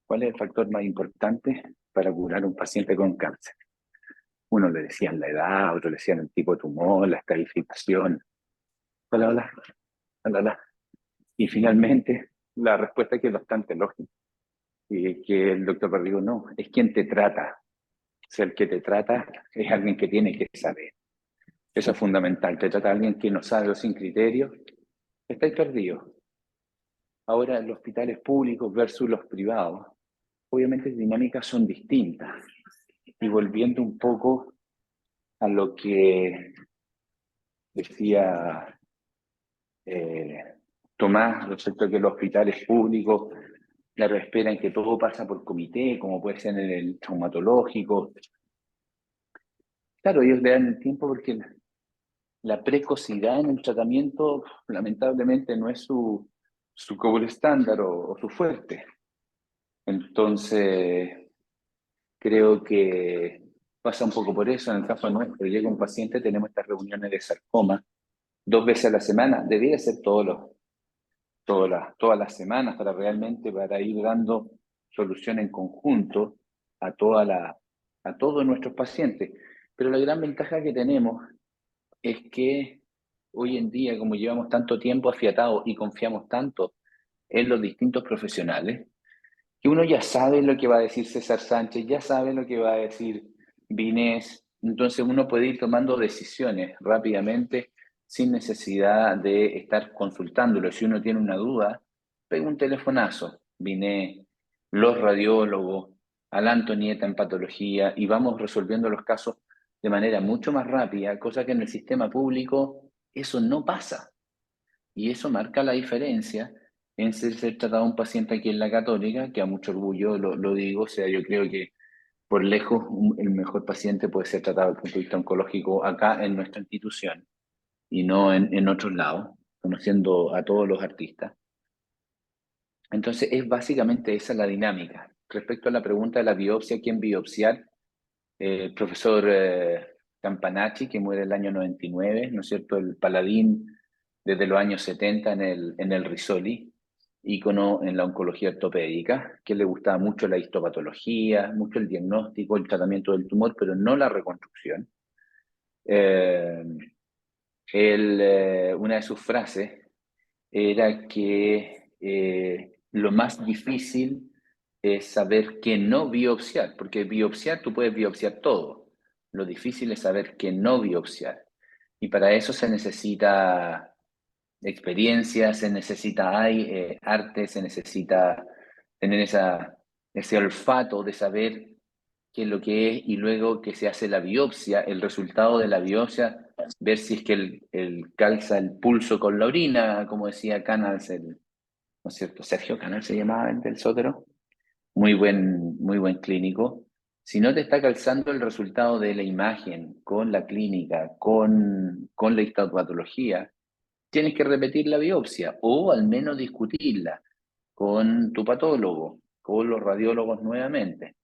¿cuál es el factor más importante para curar a un paciente con cáncer? Uno le decían la edad, otro le decían el tipo de tumor, la escarificación, bla. Y finalmente, la respuesta que es bastante lógica, y que el doctor Barrigo no, es quien te trata. O sea, el que te trata es alguien que tiene que saber. Eso es fundamental. Te trata a alguien que no sabe o sin criterio, estáis perdidos. Ahora, los hospitales públicos versus los privados, obviamente las dinámicas son distintas. Y volviendo un poco a lo que decía Tomás respecto a que los hospitales públicos, claro, esperan que todo pasa por comité, como puede ser en el traumatológico. Claro, ellos le dan el tiempo porque la precocidad en el tratamiento lamentablemente no es su gold estándar o su fuerte. Entonces, creo que pasa un poco por eso. En el caso nuestro, llega un paciente, tenemos estas reuniones de sarcoma 2 veces a la semana, debería ser todas las semanas para ir dando solución en conjunto a todos nuestros pacientes. Pero la gran ventaja que tenemos es que hoy en día, como llevamos tanto tiempo afiatados y confiamos tanto en los distintos profesionales, que uno ya sabe lo que va a decir César Sánchez, ya sabe lo que va a decir Vinés, entonces uno puede ir tomando decisiones rápidamente sin necesidad de estar consultándolo. Si uno tiene una duda, pega un telefonazo, Vinés, los radiólogos, a la Antonieta en patología, y vamos resolviendo los casos de manera mucho más rápida, cosa que en el sistema público eso no pasa. Y eso marca la diferencia en ser tratado un paciente aquí en la Católica, que a mucho orgullo lo digo, o sea, yo creo que por lejos el mejor paciente puede ser tratado desde el punto de vista oncológico acá en nuestra institución y no en otros lados, conociendo a todos los artistas. Entonces es básicamente esa la dinámica. Respecto a la pregunta de la biopsia, ¿quién biopsiar? El profesor Campanacci, que muere el año 99, ¿no es cierto? El paladín desde los años 70 en el Risoli, ícono en la oncología ortopédica, que le gustaba mucho la histopatología, mucho el diagnóstico, el tratamiento del tumor, pero no la reconstrucción. Una de sus frases era que lo más difícil es saber qué no biopsiar, porque biopsiar, tú puedes biopsiar todo. Lo difícil es saber qué no biopsiar. Y para eso se necesita experiencia, se necesita arte, se necesita tener ese olfato de saber qué es lo que es, y luego que se hace la biopsia, el resultado de la biopsia, ver si es que el calza el pulso con la orina, como decía Canals, ¿no es cierto? Sergio Canals se llamaba el del Sotero, muy buen clínico. Si no te está calzando el resultado de la imagen con la clínica, con la histopatología, tienes que repetir la biopsia o al menos discutirla con tu patólogo, con los radiólogos nuevamente.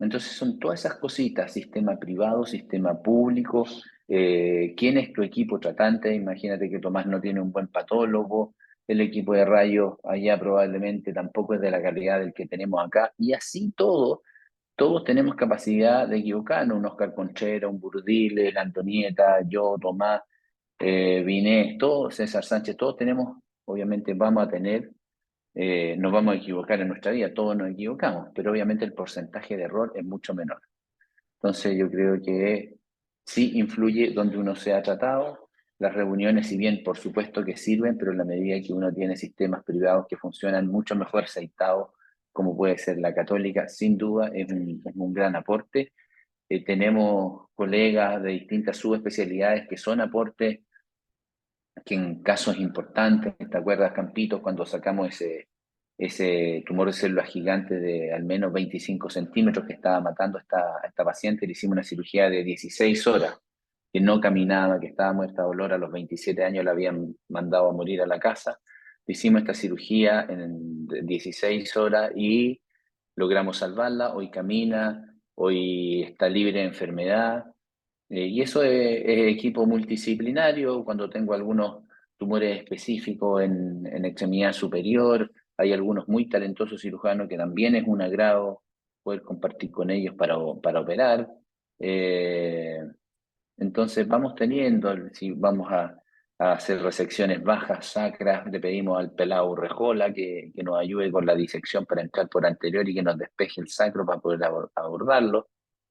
Entonces son todas esas cositas, sistema privado, sistema público, quién es tu equipo tratante, imagínate que Tomás no tiene un buen patólogo, el equipo de rayos allá probablemente tampoco es de la calidad del que tenemos acá, y así todo, todos tenemos capacidad de equivocarnos, un Oscar Conchera, un Burdile, la Antonieta, yo, Tomás, Vinés, todos, César Sánchez, todos tenemos, obviamente vamos a tener nos vamos a equivocar en nuestra vida, todos nos equivocamos, pero obviamente el porcentaje de error es mucho menor. Entonces yo creo que sí influye donde uno sea tratado. Las reuniones, si bien por supuesto que sirven, pero en la medida que uno tiene sistemas privados que funcionan mucho mejor aceitados, como puede ser la Católica, sin duda es un gran aporte. Tenemos colegas de distintas subespecialidades que son aportes que en casos importantes, ¿te acuerdas, Campitos, cuando sacamos ese tumor de célula gigante de al menos 25 centímetros que estaba matando a esta paciente? Le hicimos una cirugía de 16 horas, que no caminaba, que estaba muerta de dolor, a los 27 años la habían mandado a morir a la casa. Le hicimos esta cirugía en 16 horas y logramos salvarla, hoy camina, hoy está libre de enfermedad. Y eso es equipo multidisciplinario. Cuando tengo algunos tumores específicos en extremidad superior, hay algunos muy talentosos cirujanos que también es un agrado poder compartir con ellos para operar. Eh, entonces vamos teniendo, si vamos a hacer resecciones bajas, sacras, le pedimos al pelado Urrejola que nos ayude con la disección para entrar por anterior y que nos despeje el sacro para poder abordarlo.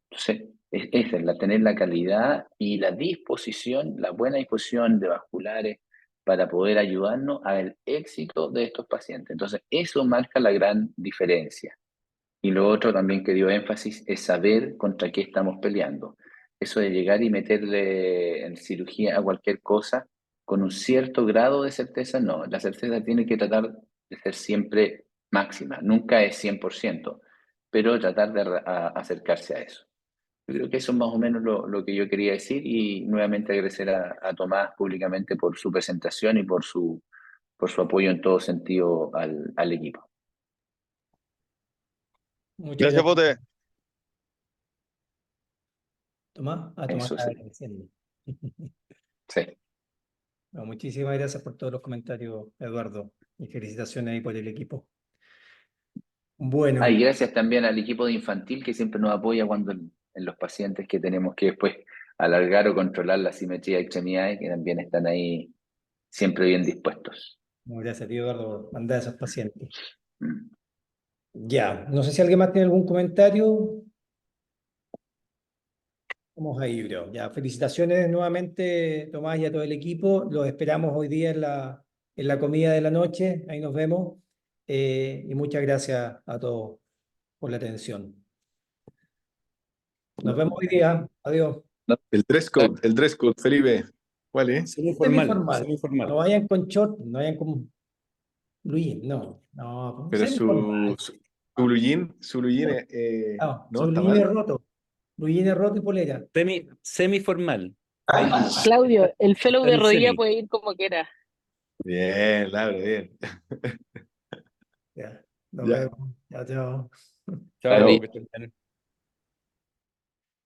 Entonces, esa es la tener la calidad y la disposición, la buena disposición de vasculares para poder ayudarnos al éxito de estos pacientes. Entonces, eso marca la gran diferencia. Y lo otro también que dio énfasis es saber contra qué estamos peleando. Eso de llegar y meterle en cirugía a cualquier cosa con un cierto grado de certeza, no. La certeza tiene que tratar de ser siempre máxima. Nunca es 100%, pero tratar de acercarse a eso. Yo creo que eso es más o menos lo que yo quería decir y nuevamente agradecer a Tomás públicamente por su presentación y por su apoyo en todo sentido al equipo. Muchas Gracias, gracias, Pote. Tomás. Tomás Eso estaba sí, agradeciendo. sí. Bueno, muchísimas gracias por todos los comentarios, Eduardo, y felicitaciones ahí por el equipo. Bueno, Y gracias también al equipo de infantil que siempre nos apoya cuando en los pacientes que tenemos que después alargar o controlar la simetría de extremidades, que también están ahí siempre bien dispuestos. gracias a ti, Eduardo, por mandar a esos pacientes. Mm. Ya, no sé si alguien más tiene algún comentario. Vamos ahí, creo. Ya, felicitaciones nuevamente, Tomás, y a todo el equipo. Los esperamos hoy día en la comida de la noche. Ahí nos vemos. Y muchas gracias a todos por la atención. Nos vemos hoy día. Adiós. El dress code, Felipe. ¿Cuál es? Semiformal, Semiformal. semiformal. No vayan con short, no vayan con Luis. No, no, Pero semiformal. su blue jean, No, no, su está Blue Jean es mal. roto. Blue Jean es roto y polera. Semiformal. Claudio, el fellow de El rodilla semi. puede ir como quiera. Bien, Laura, bien. Ya, nos Ya. vemos. Chao, chao. Chao, Claro. que estén bien.